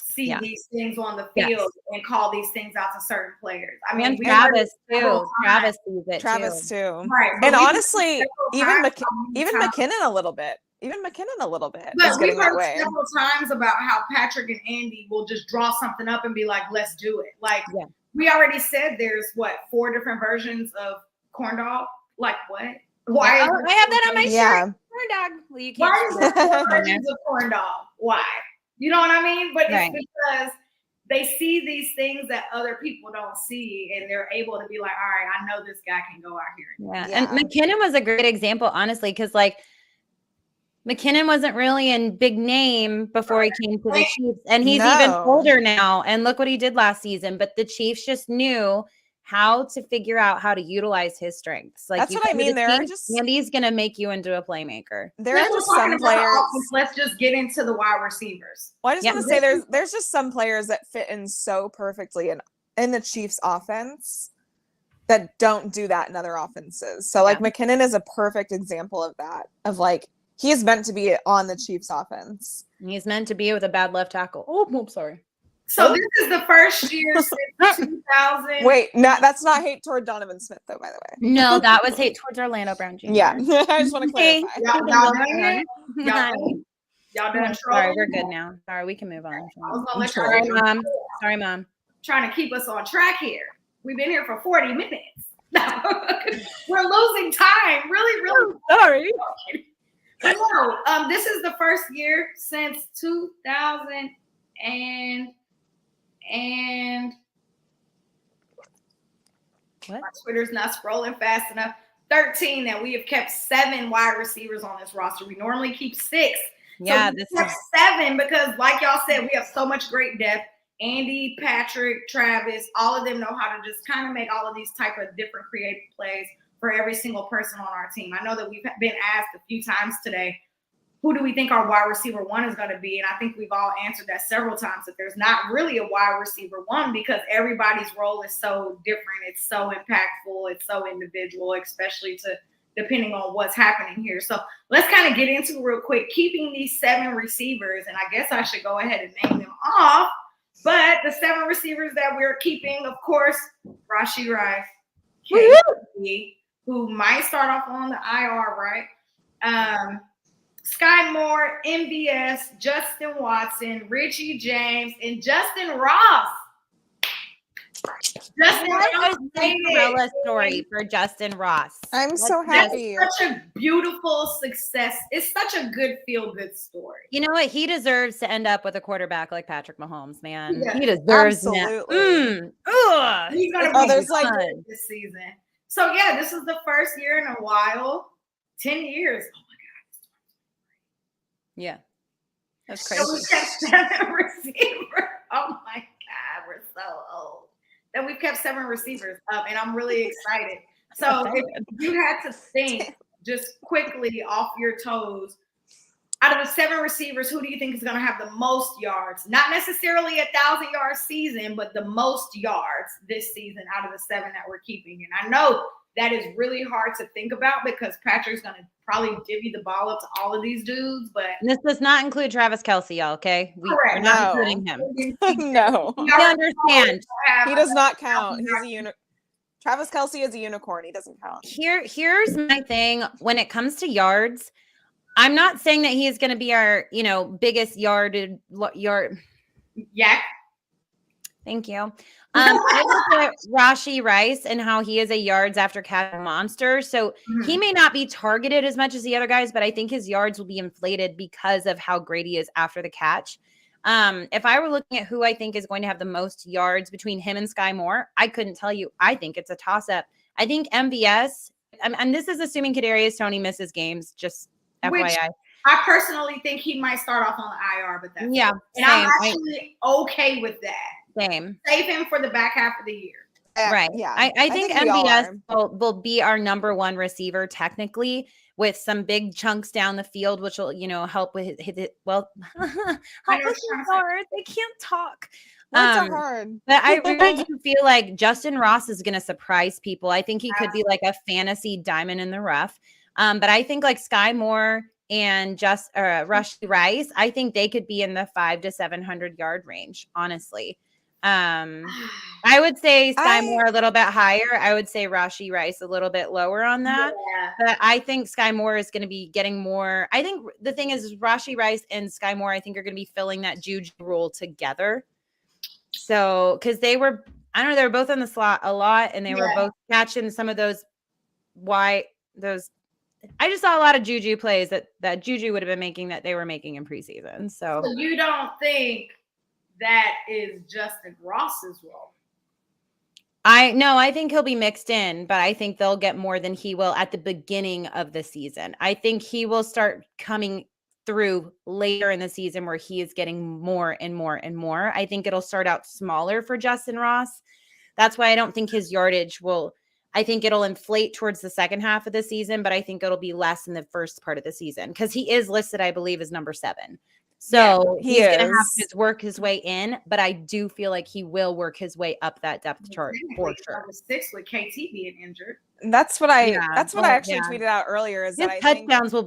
see these things on the field and call these things out to certain players. I mean, Travis too. Travis sees it too. Right. And honestly, even McKinnon a little bit. Even McKinnon a little bit. But we've heard several times about how Patrick and Andy will just draw something up and be like, let's do it. Like we already said there's 4 different versions of corn dog. Like what? Why? I have that on my shirt. Corn dog. Well, you can't. Why is there 4 versions of corn dog? Why? You know what I mean? But it's because they see these things that other people don't see, and they're able to be like, all right, I know this guy can go out here. And McKinnon was a great example, honestly, because like McKinnon wasn't really in big name before he came to the Chiefs, and he's even older now. And look what he did last season. But the Chiefs just knew how to figure out how to utilize his strengths. Like that's what I mean. Andy's going to make you into a playmaker. There are just some players. Let's just get into the wide receivers. Well, I just want to say there's just some players that fit in so perfectly in the Chiefs offense that don't do that in other offenses. So like McKinnon is a perfect example of that. Of like he is meant to be on the Chiefs offense. He's meant to be with a bad left tackle. Oh, I'm sorry. So this is the first year since 2000. Wait, that's not hate toward Donovan Smith, though, by the way. No, that was hate towards Orlando Brown Jr. Yeah, I just want to clarify. Y'all done Sorry, we're good now. Sorry, we can move on. I was gonna let Sorry, Mom. Sorry, Mom. Trying to keep us on track here. We've been here for 40 minutes. We're losing time. Really sorry. But no, this is the first year since 2000 and what? My Twitter's not scrolling fast enough. 13 that we have kept 7 wide receivers on this roster. We normally keep 6. Yeah, so this is 7 because, like y'all said, we have so much great depth. Andy, Patrick, Travis, all of them know how to just kind of make all of these type of different creative plays for every single person on our team. I know that we've been asked a few times today, who do we think our wide receiver one is going to be? And I think we've all answered that several times, that there's not really a wide receiver one because everybody's role is so different. It's so impactful. It's so individual, especially depending on what's happening here. So let's kind of get into real quick, keeping these 7 receivers. And I guess I should go ahead and name them off. But the 7 receivers that we're keeping, of course, Rashee Rice, KT, who might start off on the IR, right? Sky Moore, MVS, Justin Watson, Richie James, and Justin Ross. What a Cinderella story for Justin Ross. I'm so happy. It's such a beautiful success. It's such a good feel-good story. You know what? He deserves to end up with a quarterback like Patrick Mahomes, man. Yeah, he deserves absolutely. that. He's going to be fun this season. So, yeah, this is the first year in a while. 10 years. Oh, my God. Yeah. That's crazy. So we kept 7 receivers. Oh, my God. We're so old. That we've kept 7 receivers up, and I'm really excited. So if you had to think just quickly off your toes, out of the 7 receivers, who do you think is going to have the most yards? Not necessarily 1,000-yard season, but the most yards this season out of the 7 that we're keeping. And I know that is really hard to think about because Patrick's going to probably divvy the ball up to all of these dudes. But this does not include Travis Kelce, y'all, okay? Correct. We're not including him. No. We understand. He does not count. He's a Travis Kelce is a unicorn. He doesn't count. Here's my thing. When it comes to yards, I'm not saying that he is going to be our, biggest yard. Yeah. Thank you. I look at Rashee Rice and how he is a yards after catch monster. So he may not be targeted as much as the other guys, but I think his yards will be inflated because of how great he is after the catch. If I were looking at who I think is going to have the most yards between him and Sky Moore, I couldn't tell you. I think it's a toss-up. I think MVS, and this is assuming Kadarius Toney misses games, just FYI. I personally think he might start off on the IR, but that's yeah. And I'm actually okay with that. Same. Save him for the back half of the year. Right. Yeah. I think MVS will be our number 1 receiver technically, with some big chunks down the field, which will, help with his help with his yards. They can't talk. Words are hard. But I really do feel like Justin Ross is going to surprise people. I think he could be like a fantasy diamond in the rough. But I think like Sky Moore and Rashee Rice, I think they could be in the 500 to 700 yard range, honestly. I would say Sky Moore a little bit higher. I would say Rashee Rice a little bit lower on that. Yeah. But I think Sky Moore is going to be getting more. I think the thing is Rashee Rice and Sky Moore, I think, are going to be filling that Juju role together. So, because they were both in the slot a lot, and they were both catching some of those I just saw a lot of Juju plays that Juju would have been making that they were making in preseason. So you don't think that is Justin Ross's role? I think he'll be mixed in, but I think they'll get more than he will at the beginning of the season. I think he will start coming through later in the season where he is getting more and more and more. I think it'll start out smaller for Justin Ross. That's why I don't think his yardage I think it'll inflate towards the second half of the season, but I think it'll be less in the first part of the season because he is listed, I believe, as number 7. So he's going to have to work his way in, but I do feel like he will work his way up that depth chart for sure. Number 6 with KT being injured. That's what I actually tweeted out earlier. Is his that touchdowns will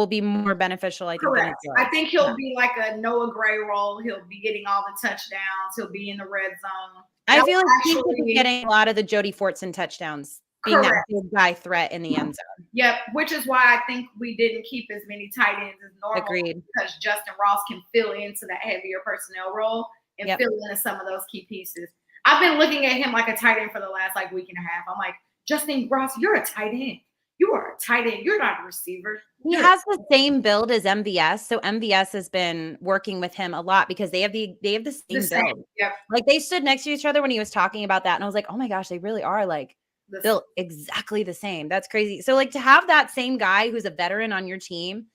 be more beneficial. I think. Correct. I think he'll be like a Noah Gray role. He'll be getting all the touchdowns. He'll be in the red zone. I feel like he could be getting a lot of the Jodi Fortson touchdowns. Being that big guy threat in the end zone. Yep, which is why I think we didn't keep as many tight ends as normal. Agreed. Because Justin Ross can fill into that heavier personnel role and fill into some of those key pieces. I've been looking at him like a tight end for the last week and a half. I'm like, Justin Ross, you're a tight end. You are a tight end. You're not a receiver. He has the same build as MVS. So MVS has been working with him a lot because they have the same build. Yep. Like they stood next to each other when he was talking about that. And I was like, oh my gosh, they really are like built exactly the same. That's crazy. So like to have that same guy who's a veteran on your team,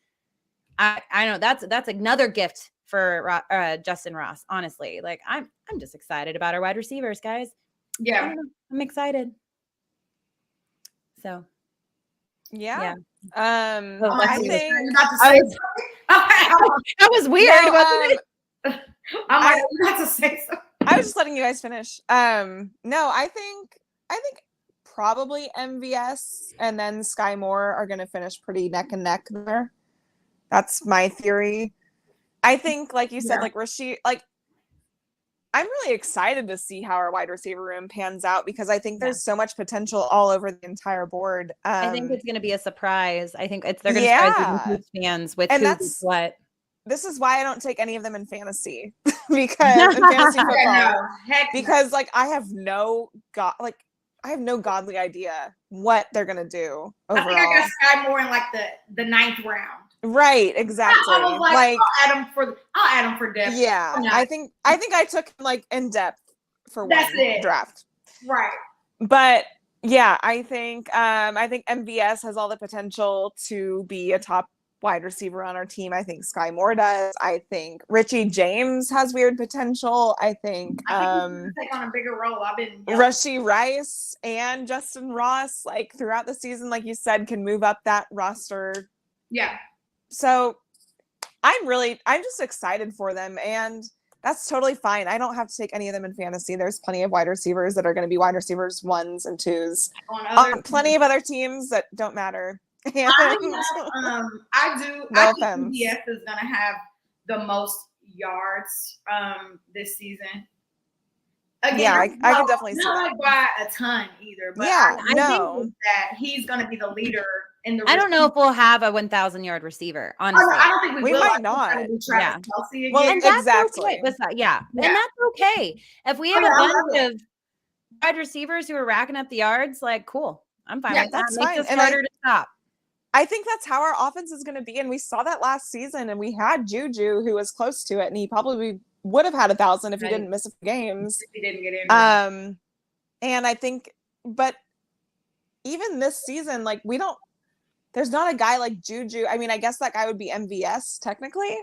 I know that's another gift for Justin Ross. Honestly, like I'm just excited about our wide receivers, guys. Yeah, I'm excited. So yeah. I think That was weird, wasn't it? I'm like, you have to say something. I was just letting you guys finish. No, I think probably MVS and then Sky Moore are going to finish pretty neck and neck there. That's my theory. I think, like you said, like Rasheed, like I'm really excited to see how our wide receiver room pans out because I think there's so much potential all over the entire board. I think it's going to be a surprise. I think they're going to surprise even fans with and who what. This is why I don't take any of them in fantasy because in fantasy football, because like I have no godly idea what they're gonna do overall. I think I got Sky Moore in like the 9th round. Right, exactly. I was like I'll add him for depth. Yeah, I think I took him like in depth for one draft. Right. But yeah, I think MVS has all the potential to be a top wide receiver on our team. I think Sky Moore does. I think Richie James has weird potential. I think he's gonna take on a bigger role. Rashee Rice and Justin Ross, like throughout the season, like you said, can move up that roster. Yeah. So I'm just excited for them, and that's totally fine. I don't have to take any of them in fantasy. There's plenty of wide receivers that are going to be wide receivers 1s and 2s. On plenty of other teams that don't matter. And I think MVS is going to have the most yards this season. Again, yeah, I can definitely see not like by a ton either, but I think that he's going to be the leader in the. I don't know if we'll have a 1,000-yard receiver. Honestly, I don't think we will. Might not. Yeah. Well, and exactly. That's okay. And that's okay. If we have a bunch of wide receivers who are racking up the yards, like cool, I'm fine with that. That's fine. Makes us harder to stop. I think that's how our offense is going to be, and we saw that last season. And we had Juju, who was close to it, and he probably would have had 1,000 if he didn't miss a few games. If he didn't get injured. And I think, but even this season, like there's not a guy like Juju. I mean, I guess that guy would be MVS technically,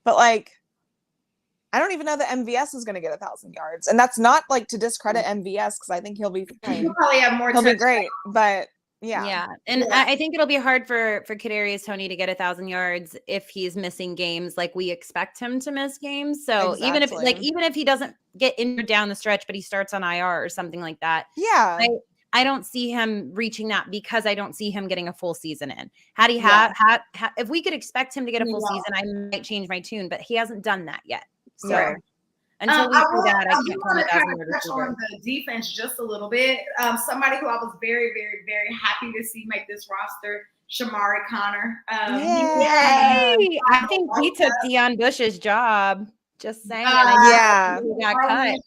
but like, I don't even know that MVS is going to get 1,000 yards, and that's not like to discredit MVS because I think he'll be fine. He'll probably have more. He'll be great, but. Yeah. And I think it'll be hard for Kadarius Toney to get 1,000 yards if he's missing games like we expect him to miss games. So even if he doesn't get injured down the stretch, but he starts on IR or something like that. Yeah. I don't see him reaching that because I don't see him getting a full season in. If we could expect him to get a full season, I might change my tune, but he hasn't done that yet. So until we see that, I can't call him 1,000-yard receiver. On the defense just a little bit. Somebody who I was very, very, very happy to see make this roster, Shamari Connor. Yay! I think he took Deion Bush's job. Just saying. He got cut.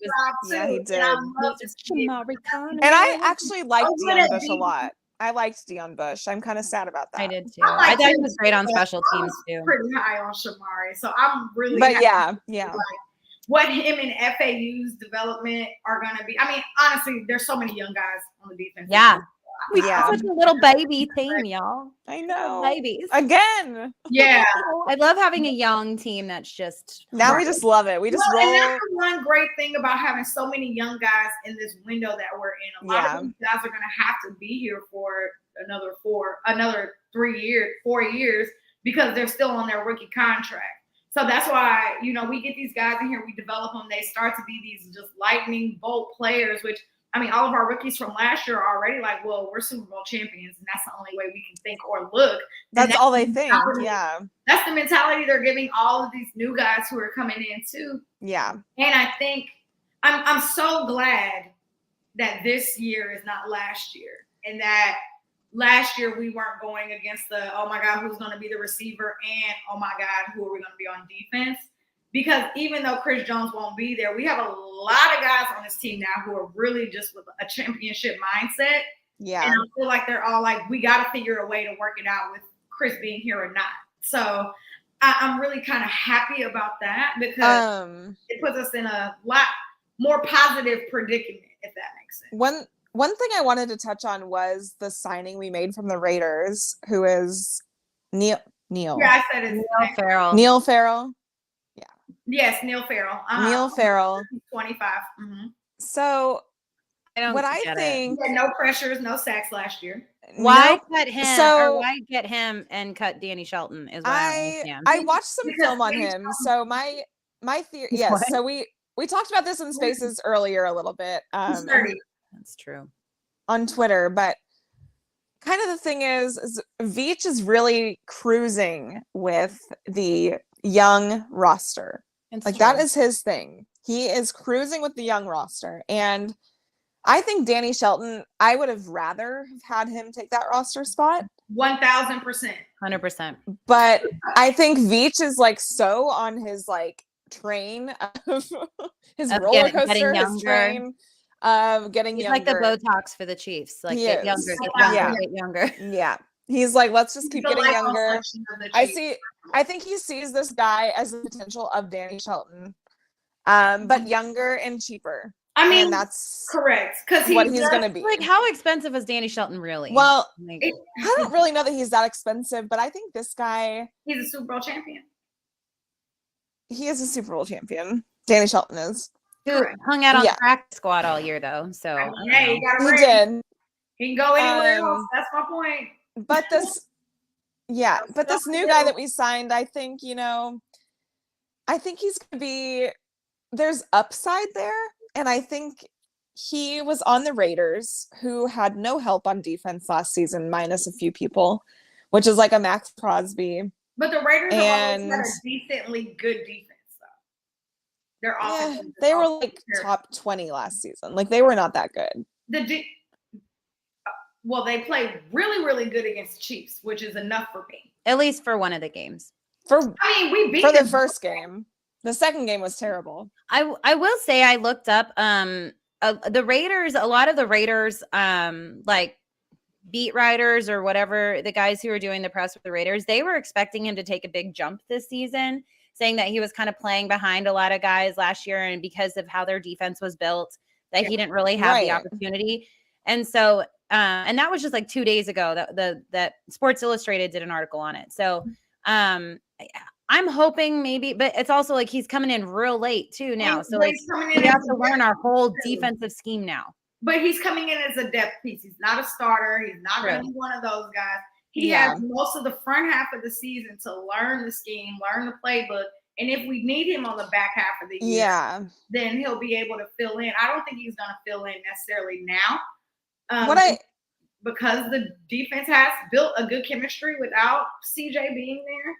Yeah, he did. Shamari Connor. And I actually liked Deion Bush a lot. I liked Deion Bush. I'm kind of sad about that. I did too. I thought he was great on special teams too. Pretty high on Shamari, so I'm really. But happy yeah. What him and FAU's development are going to be. I mean, honestly, there's so many young guys on the defense. Yeah. We have such a little baby team, y'all. I know. Babies. Again. Yeah. I love having a young team that's just. Now we just love it. We just roll. And that's the one great thing about having so many young guys in this window that we're in. A lot of these guys are going to have to be here for another 4 years because they're still on their rookie contract. So that's why, we get these guys in here, we develop them. They start to be these just lightning bolt players, which, I mean, all of our rookies from last year are already like, well, we're Super Bowl champions, and that's the only way we can think or look. That's all they think, yeah. That's the mentality they're giving all of these new guys who are coming in, too. Yeah. And I think I'm so glad that this year is not last year, and that last year we weren't going against the, oh my God, who's going to be the receiver, and oh my God, who are we going to be on defense? Because even though Chris Jones won't be there, we have a lot of guys on this team now who are really just with a championship mindset. Yeah. And I feel like they're all like, we got to figure a way to work it out with Chris being here or not. So I'm really kind of happy about that because it puts us in a lot more positive predicament, if that makes sense. One thing I wanted to touch on was the signing we made from the Raiders, who is Neil. Yeah, I said it's Neil Farrell. Neil Farrell. Yeah. Yes, Neil Farrell. Neil Farrell. 25. Mm-hmm. So I think no pressures, no sacks last year. Why Nope. cut him or So why get him and cut Danny Shelton is what I don't understand. I watched some Because film on Danny him. So my theory, He's yes. what? So we talked about this in Spaces earlier a little bit He's 30. That's true. on Twitter, but kind of the thing is Veach is really cruising with the young roster. It's Like true. that is his thing. He is cruising with the young roster. And I think Danny Shelton, I would have rather have had him take that roster spot. 1,000%. 100%. But I think Veach is like so on his like train of his Of roller getting coaster, his younger. train of getting He's younger. like the Botox for the Chiefs. Like He get is. younger, get Yeah. younger, get younger. Yeah. He's like, let's just keep The getting lifelong younger. section of the Chiefs. I think he sees this guy as the potential of Danny Shelton, but younger and cheaper. I mean, and that's correct. Because what he's going to be. Like, how expensive is Danny Shelton really? Well, Like, I don't really know that he's that expensive, but I think this guy, he's a Super Bowl champion. he is a Super Bowl champion. Danny Shelton is. who hung out on Yeah. the practice squad all year though. So I I mean, don't hey, know. you got a He ring. did. He can go anywhere else. Um, That's my point. But this, yeah, but this new guy that we signed, I think, I think he's going to be, there's upside there. And I think he was on the Raiders, who had no help on defense last season, minus a few people, which is like a Max Crosby. But the Raiders have always And had a decently good defense, though. Their yeah, offense. they were like top 20 last season. Like they were not that good. Well, they played really, really good against the Chiefs, which is enough for me. At least for one of the games. For We beat the them. first game. The second game was terrible. I will say I looked up the Raiders, a lot of the Raiders like beat writers or whatever, the guys who were doing the press with the Raiders, they were expecting him to take a big jump this season, saying that he was kind of playing behind a lot of guys last year, and because of how their defense was built, that he didn't really have the opportunity. And so and that was just like 2 days ago that Sports Illustrated did an article on it. So I'm hoping maybe, but it's also like he's coming in real late too now. So like we have to learn our whole defensive scheme now. But he's coming in as a depth piece. He's not a starter. He's not going to be one of those guys. He has most of the front half of the season to learn the scheme, learn the playbook. And if we need him on the back half of the year, then he'll be able to fill in. I don't think he's going to fill in necessarily now. Because the defense has built a good chemistry without CJ being there.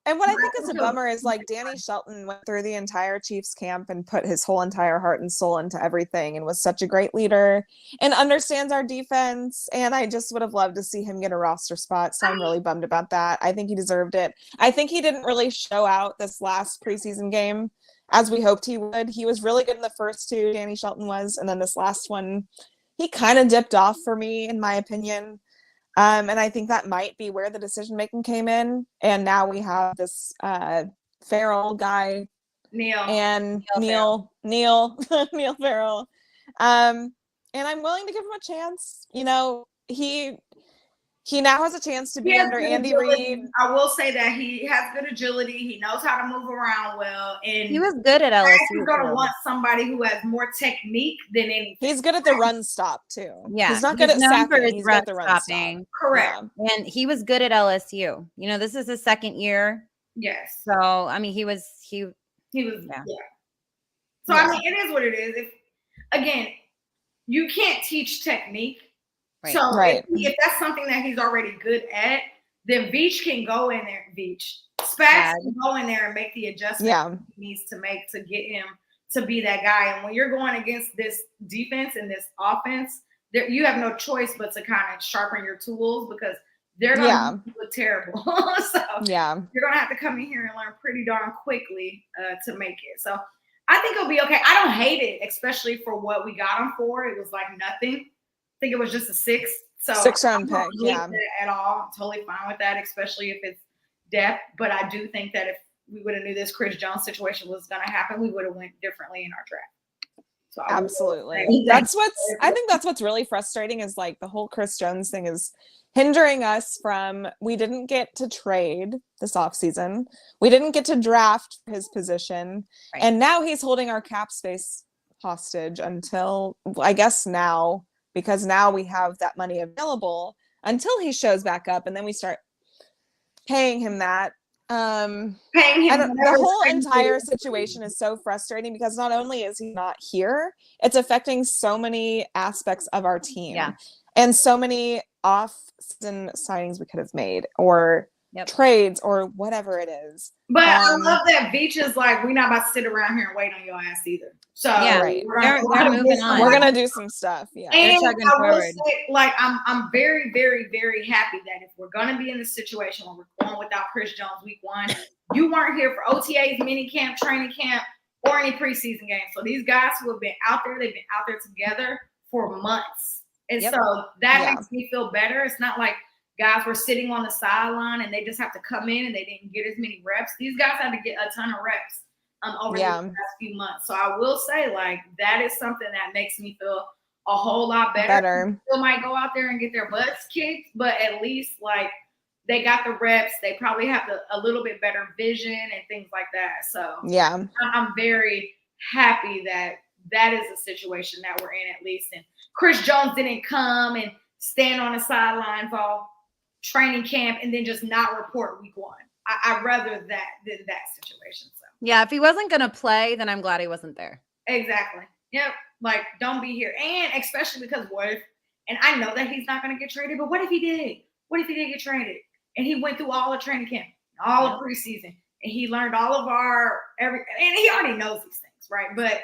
And what I think is a bummer is like Danny Shelton went through the entire Chiefs camp and put his whole entire heart and soul into everything and was such a great leader and understands our defense. And I just would have loved to see him get a roster spot. So I'm really bummed about that. I think he deserved it. I think he didn't really show out this last preseason game as we hoped he would. He was really good in the first two, Danny Shelton was. And then this last one, he kind of dipped off for me, in my opinion. And I think that might be where the decision-making came in. And now we have this Farrell guy. Neil Farrell. And I'm willing to give him a chance. He now has a chance to be under Andy Reid. I will say that he has good agility. He knows how to move around well. And he was good at LSU. He's going to want somebody who has more technique than anything. He's good at the run stop, too. Yeah. He's not good at sacking. He's good at the run stop. Correct. Yeah. And he was good at LSU. This is his second year. Yes. So, I mean, he was. So, I mean, it is what it is. Again, you can't teach technique. Right. So if that's something that he's already good at, then Veach can go in there. Spags can go in there and make the adjustment he needs to make to get him to be that guy. And when you're going against this defense and this offense, you have no choice but to kind of sharpen your tools because they're going to look terrible. So you're going to have to come in here and learn pretty darn quickly to make it. So I think it'll be okay. I don't hate it, especially for what we got him for. It was like nothing. I think it was just a 6. So 6th-round pick, at all. I'm totally fine with that, especially if it's depth. But I do think that if we would have knew this Chris Jones situation was going to happen, we would have went differently in our draft. So absolutely. I think that's what's really frustrating is like the whole Chris Jones thing is hindering us from, we didn't get to trade this offseason. We didn't get to draft his position. Right. And now he's holding our cap space hostage until, I guess now, because now we have that money available until he shows back up, and then we start paying him that. Paying him. The whole entire situation is so frustrating because not only is he not here, it's affecting so many aspects of our team and so many off-season signings we could have made or trades or whatever it is. But I love that Beach is like, we're not about to sit around here and wait on your ass either. So we're moving on. We're gonna do some stuff. Yeah. And I will say, like, I'm very, very, very happy that if we're gonna be in this situation where we're going without Chris Jones week 1, you weren't here for OTAs, mini camp, training camp, or any preseason games. So these guys who have been out there, they've been out there together for months. And so that makes me feel better. It's not like guys were sitting on the sideline and they just have to come in and they didn't get as many reps. These guys had to get a ton of reps over the past few months. So I will say, like, that is something that makes me feel a whole lot better. Still might go out there and get their butts kicked, but at least, like, they got the reps. They probably have a little bit better vision and things like that. So I'm very happy that that is a situation that we're in, at least. And Chris Jones didn't come and stand on the sidelines all training camp and then just not report week 1. I'd rather that than that situation. So yeah, if he wasn't gonna play, then I'm glad he wasn't there. Exactly. Yep. Like, don't be here. And especially because what if, and I know that he's not gonna get traded, but what if he did? What if he did get traded? And he went through all the training camp, all of preseason, and he learned all of and he already knows these things, right? But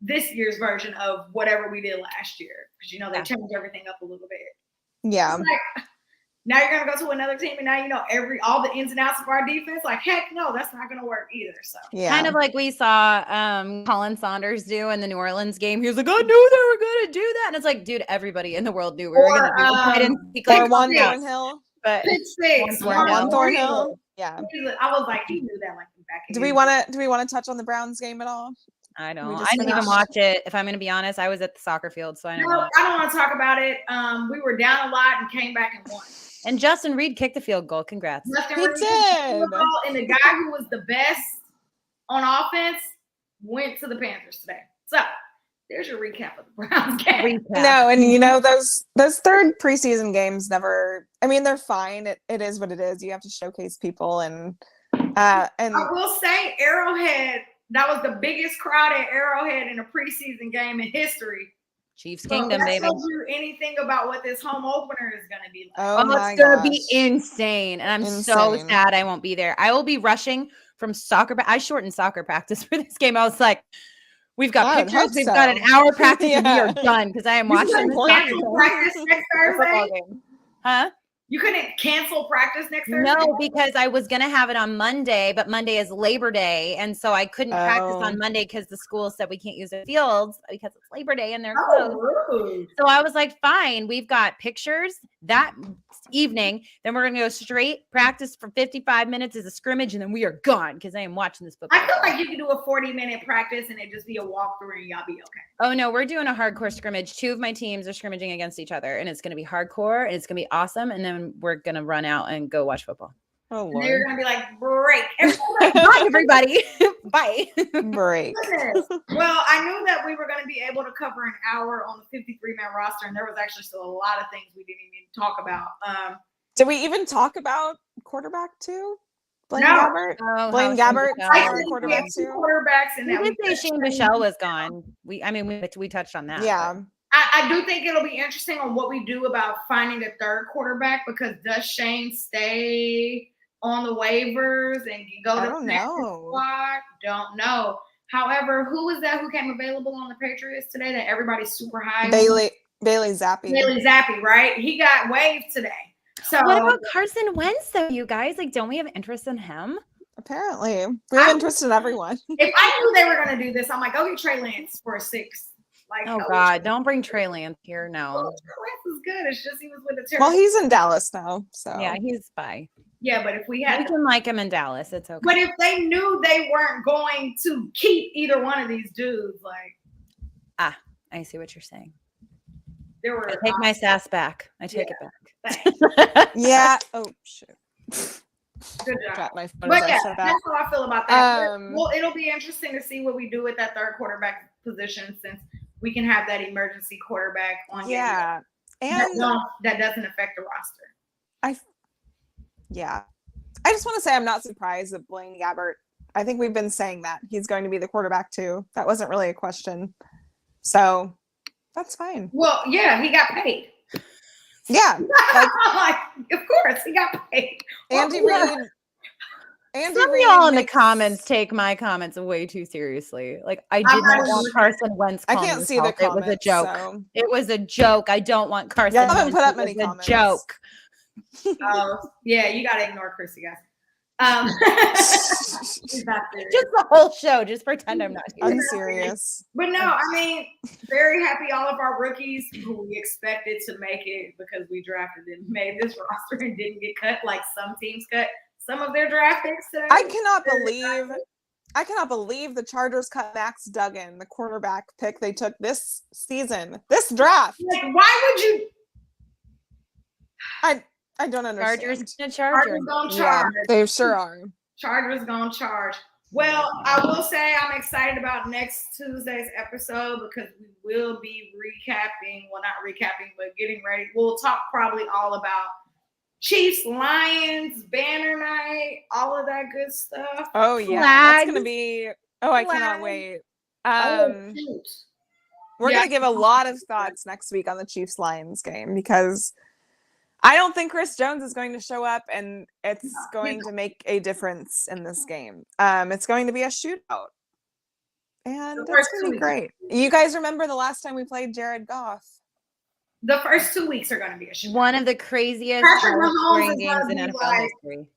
this year's version of whatever we did last year, because they changed everything up a little bit. Yeah. Like, now you're gonna go to another team, and now you know all the ins and outs of our defense. Like, heck no, that's not gonna work either. So kind of like we saw Colin Saunders do in the New Orleans game. He was like, "I knew they were gonna do that," and it's like, dude, everybody in the world knew we were gonna do it. Or Juan Thornhill. But Juan Thornhill. Yeah. I was like, he knew that like back. Do we want to touch on the Browns game at all? I didn't even watch it. If I'm going to be honest, I was at the soccer field, so I don't want to talk about it. We were down a lot and came back and won. And Justin Reed kicked the field goal. Congrats. He did. And the guy who was the best on offense went to the Panthers today. So there's your recap of the Browns game. No, and those third preseason games never. I mean, they're fine. It is what it is. You have to showcase people, and I will say, Arrowhead. That was the biggest crowd at Arrowhead in a preseason game in history. Chiefs Kingdom, baby. Tells you anything about what this home opener is going to be like. It's going to be insane. And I'm so sad I won't be there. I will be rushing from soccer. I shortened soccer practice for this game. I was like, we've got pictures. We've got an hour practice and we are done because I am watching practice next Thursday. Huh? You couldn't cancel practice next Thursday? No, because I was going to have it on Monday, but Monday is Labor Day. And so I couldn't practice on Monday because the school said we can't use the fields because it's Labor Day and they're closed. Rude. So I was like, fine, we've got pictures that evening. Then we're going to go straight practice for 55 minutes as a scrimmage. And then we are gone because I am watching this football. I feel like you could do a 40-minute practice and it just be a walkthrough and y'all be okay. Oh, no, we're doing a hardcore scrimmage. 2 of my teams are scrimmaging against each other. And it's going to be hardcore and it's going to be awesome. And then we're going to run out and go watch football. Oh, Lord. They're going to be like, break. Bye, everybody. Bye. Break. Well, I knew that we were going to be able to cover an hour on the 53-man roster, and there was actually still a lot of things we didn't even talk about. Did we even talk about quarterback too? Blaine Gabbert? Blaine Gabbert, quarterback too? Quarterbacks, and we did say Shane Bichelle was gone. We touched on that. Yeah. But. I do think it'll be interesting on what we do about finding a third quarterback, because does Shane stay on the waivers and go to the squad? Don't know. However, who was that who came available on the Patriots today that everybody's super high? Bailey Zappi. Bailey Zappi, right? He got waived today. So what about Carson Wentz though, you guys? Like, don't we have interest in him? Apparently. We have interest in everyone. If I knew they were gonna do this, I'm like, go get Trey Lance for a 6. Like, oh God, don't bring Trey Lance here. No. Trey Lance is good. It's just he was with the terrible. Well, he's in Dallas now. So yeah, he's bye. Yeah, but if we had, we can like him in Dallas, it's okay. But if they knew they weren't going to keep either one of these dudes, like, I see what you're saying. There were. I take my sass back. I take it back. Yeah. Oh shit. Good job. But yeah, that's how I feel about that. Well, it'll be interesting to see what we do with that third quarterback position, since we can have that emergency quarterback on game Yeah. And that doesn't affect the roster. I just want to say I'm not surprised that Blaine Gabbert. I think we've been saying that he's going to be the quarterback too. That wasn't really a question. So that's fine. Well, yeah, he got paid. Yeah. Like, of course, he got paid. Some of y'all in the comments take my comments way too seriously. Like, I did not want Carson Wentz. I can't see the comments. It was a joke. So. It was a joke. I don't want Carson. I haven't put up many comments. A joke. Oh, yeah, you gotta ignore Chrissy, guys. Just the whole show. Just pretend I'm not here. I'm serious. But no, I mean, very happy all of our rookies who we expected to make it because we drafted them made this roster and didn't get cut like some teams cut some of their draft picks today. I cannot believe the Chargers cut Max Duggan, the quarterback pick they took this season, this draft. Like, why would you? I don't understand. Chargers gonna charge. Yeah, they sure are. Chargers gonna charge. Well, I will say I'm excited about next Tuesday's episode because we will be recapping. Well, not recapping, but getting ready. We'll talk probably all about Chiefs, Lions, banner night, all of that good stuff. Oh yeah, that's gonna be. Oh, I cannot wait. We're gonna give a lot of thoughts next week on the Chiefs Lions game because I don't think Chris Jones is going to show up, and it's going to make a difference in this game. It's going to be a shootout, and it's going to be great. You guys remember the last time we played Jared Goff? The first 2 weeks are going to be a shootout. One of the craziest scoring games in NFL history.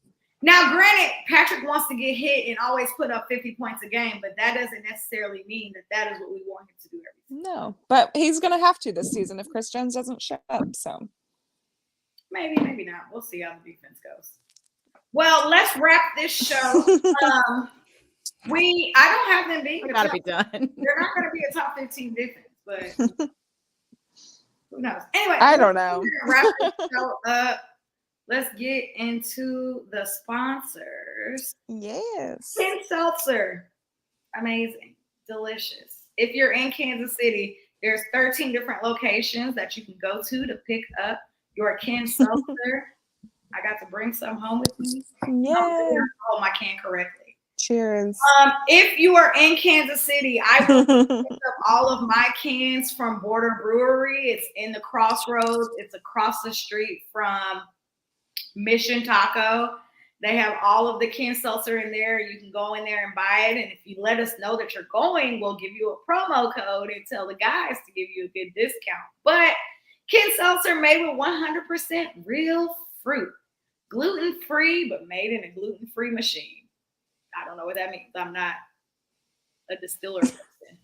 Now, granted, Patrick wants to get hit and always put up 50 points a game, but that doesn't necessarily mean that is what we want him to do every season. No, but he's going to have to this season if Chris Jones doesn't show up, so... Maybe not. We'll see how the defense goes. Well, let's wrap this show. I don't have them being gotta be done. They're not going to be a top 15 defense, but who knows? Anyway, I don't know. Wrap this show up. Let's get into the sponsors. Yes. Ken Seltzer, amazing, delicious. If you're in Kansas City, there's 13 different locations that you can go to pick up your Ken Seltzer. I got to bring some home with me. Yeah. Oh, my can correctly. Cheers. If you are in Kansas City, I will pick up all of my cans from Border Brewery. It's in the Crossroads. It's across the street from Mission Taco. They have all of the Ken Seltzer in there. You can go in there and buy it. And if you let us know that you're going, we'll give you a promo code and tell the guys to give you a good discount. But Ken Seltzer made with 100% real fruit. Gluten-free, but made in a gluten-free machine. I don't know what that means. I'm not a distiller person.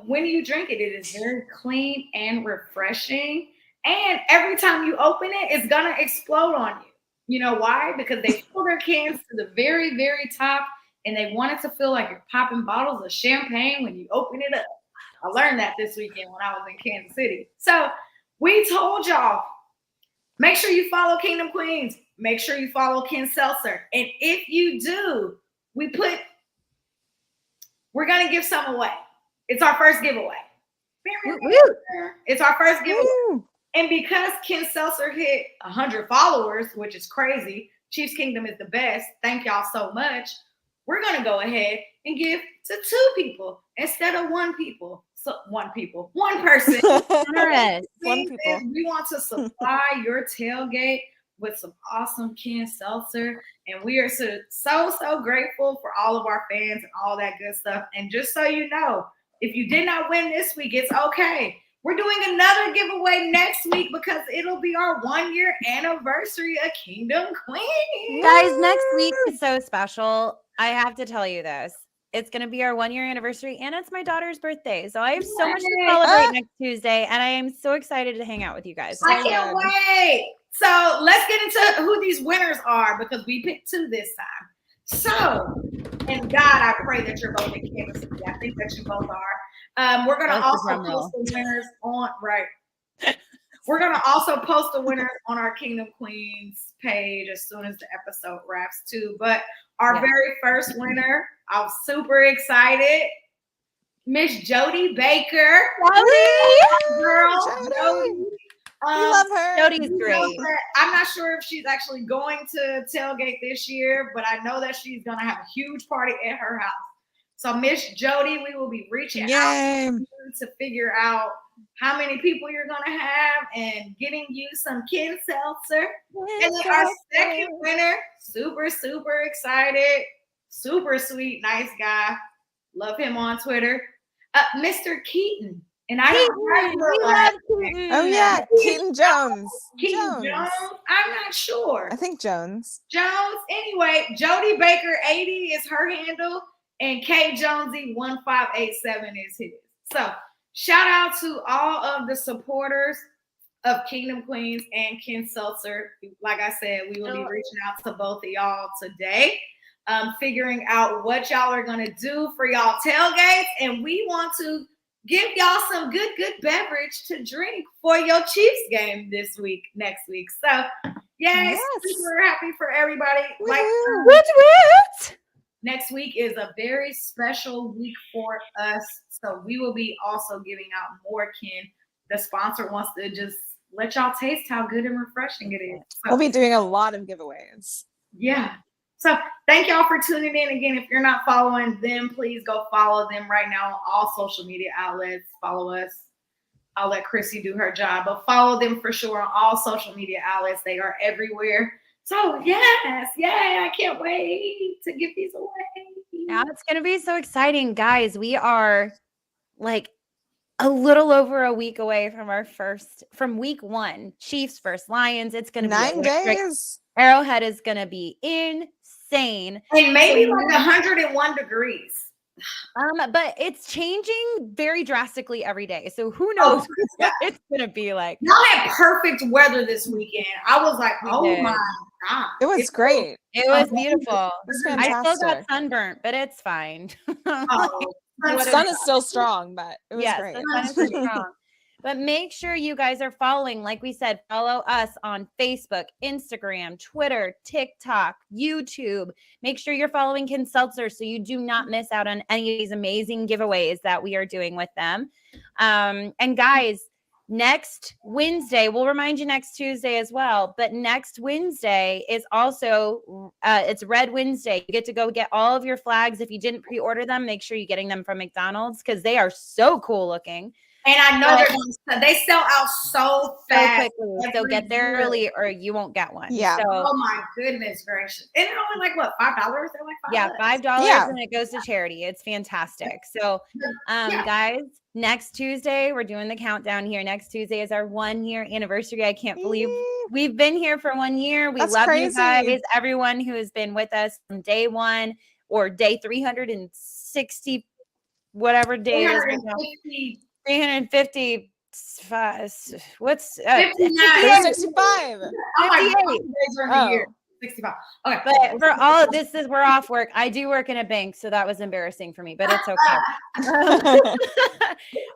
When you drink it, it is very clean and refreshing. And every time you open it, it's going to explode on you. You know why? Because they fill their cans to the very, very top, and they want it to feel like you're popping bottles of champagne when you open it up. I learned that this weekend when I was in Kansas City. So we told y'all, make sure you follow Kingdom Queens. Make sure you follow Ken Seltzer. And if you do, we're going to give some away. It's our first giveaway. It's our first giveaway. And because Ken Seltzer hit 100 followers, which is crazy, Chiefs Kingdom is the best. Thank y'all so much. We're going to go ahead and give to 2 people instead of 1 people. So 1 person. One people. We want to supply your tailgate with some awesome Ken Seltzer. And we are so grateful for all of our fans and all that good stuff. And just so you know, if you did not win this week, it's okay. We're doing another giveaway next week because it'll be our 1-year anniversary of Kingdom Queen. Guys, next week is so special. I have to tell you this. It's going to be our 1-year anniversary, and it's my daughter's birthday. So I have so much to celebrate next Tuesday, and I am so excited to hang out with you guys. I can't wait. So let's get into who these winners are because we picked 2 this time. So, and God, I pray that you're both in Kansas City. I think that you both are. We're going to also post the winners on, We're going to also post the winners on our Kingdom Queens page as soon as the episode wraps too. But our very first winner, I'm super excited. Miss Jodi Baker. Girl, Jodi. We love her. Jodi's great. I'm not sure if she's actually going to tailgate this year, but I know that she's going to have a huge party at her house. So Miss Jodi, we will be reaching out to you to figure out how many people you're going to have and getting you some Ken Seltzer. And then our second winner, super, super excited, super sweet, nice guy. Love him on Twitter. Mr. Keaton. And I love Keaton. Oh yeah, Keaton Jones. Keaton Jones. I'm not sure. I think Jones. Anyway, Jodi Baker 80 is her handle, and K Jonesy 1587 is his. So shout out to all of the supporters of Kingdom Queens and Ken Seltzer. Like I said, we will be reaching out to both of y'all today, figuring out what y'all are gonna do for y'all tailgates, and we want to give y'all some good beverage to drink for your Chiefs game next week. So, yes. Super happy for everybody. What? Next week is a very special week for us. So we will be also giving out more Ken. The sponsor wants to just let y'all taste how good and refreshing it is. So, we'll be doing a lot of giveaways. Yeah. So thank y'all for tuning in. Again, if you're not following them, please go follow them right now on all social media outlets. Follow us. I'll let Chrissy do her job, but follow them for sure on all social media outlets. They are everywhere. So yes, I can't wait to give these away. Yeah, it's going to be so exciting. Guys, we are like a little over a week away from week 1, Chiefs versus Lions. It's going to be 9 days. Arrowhead is going to be insane. And maybe like 101 degrees. But it's changing very drastically every day. So who knows what it's going to be like. Y'all had perfect weather this weekend. I was like, my God. It was great. It was beautiful. It was fantastic. I still got sunburnt, but it's fine. The sun is still strong, but it was great. The sun is still strong. But make sure you guys are following, like we said, follow us on Facebook, Instagram, Twitter, TikTok, YouTube. Make sure you're following Ken Seltzer so you do not miss out on any of these amazing giveaways that we are doing with them. And guys, next Wednesday, we'll remind you next Tuesday as well, but next Wednesday is also, it's Red Wednesday. You get to go get all of your flags. If you didn't pre-order them, make sure you're getting them from McDonald's because they are so cool looking. And I know they sell out so fast. Quickly. So get there early or you won't get one. Yeah. So, oh my goodness gracious. And they're only like what, $5? They're like $5. $5 and it goes to charity. It's fantastic. So guys, next Tuesday, we're doing the countdown here. Next Tuesday is our 1-year anniversary. I can't believe we've been here for 1 year. We love you guys, everyone who has been with us from day 1 or day 360, whatever day it is. 350. What's 365? Oh. 65. Okay. But for all of this, we're off work. I do work in a bank, so that was embarrassing for me, but it's okay.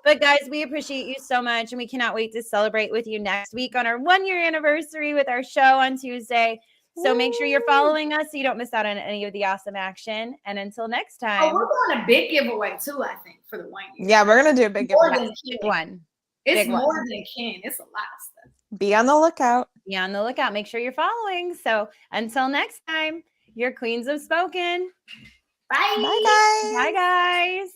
But guys, we appreciate you so much, and we cannot wait to celebrate with you next week on our 1-year anniversary with our show on Tuesday. So make sure you're following us so you don't miss out on any of the awesome action. And until next time. We're doing a big giveaway too, I think, for the 1 year. Yeah, we're going to do a big giveaway. Big one. It's more than Ken. It's a lot of stuff. Be on the lookout. Be on the lookout. Make sure you're following. So until next time, your queens have spoken. Bye. Bye, guys. Bye, guys.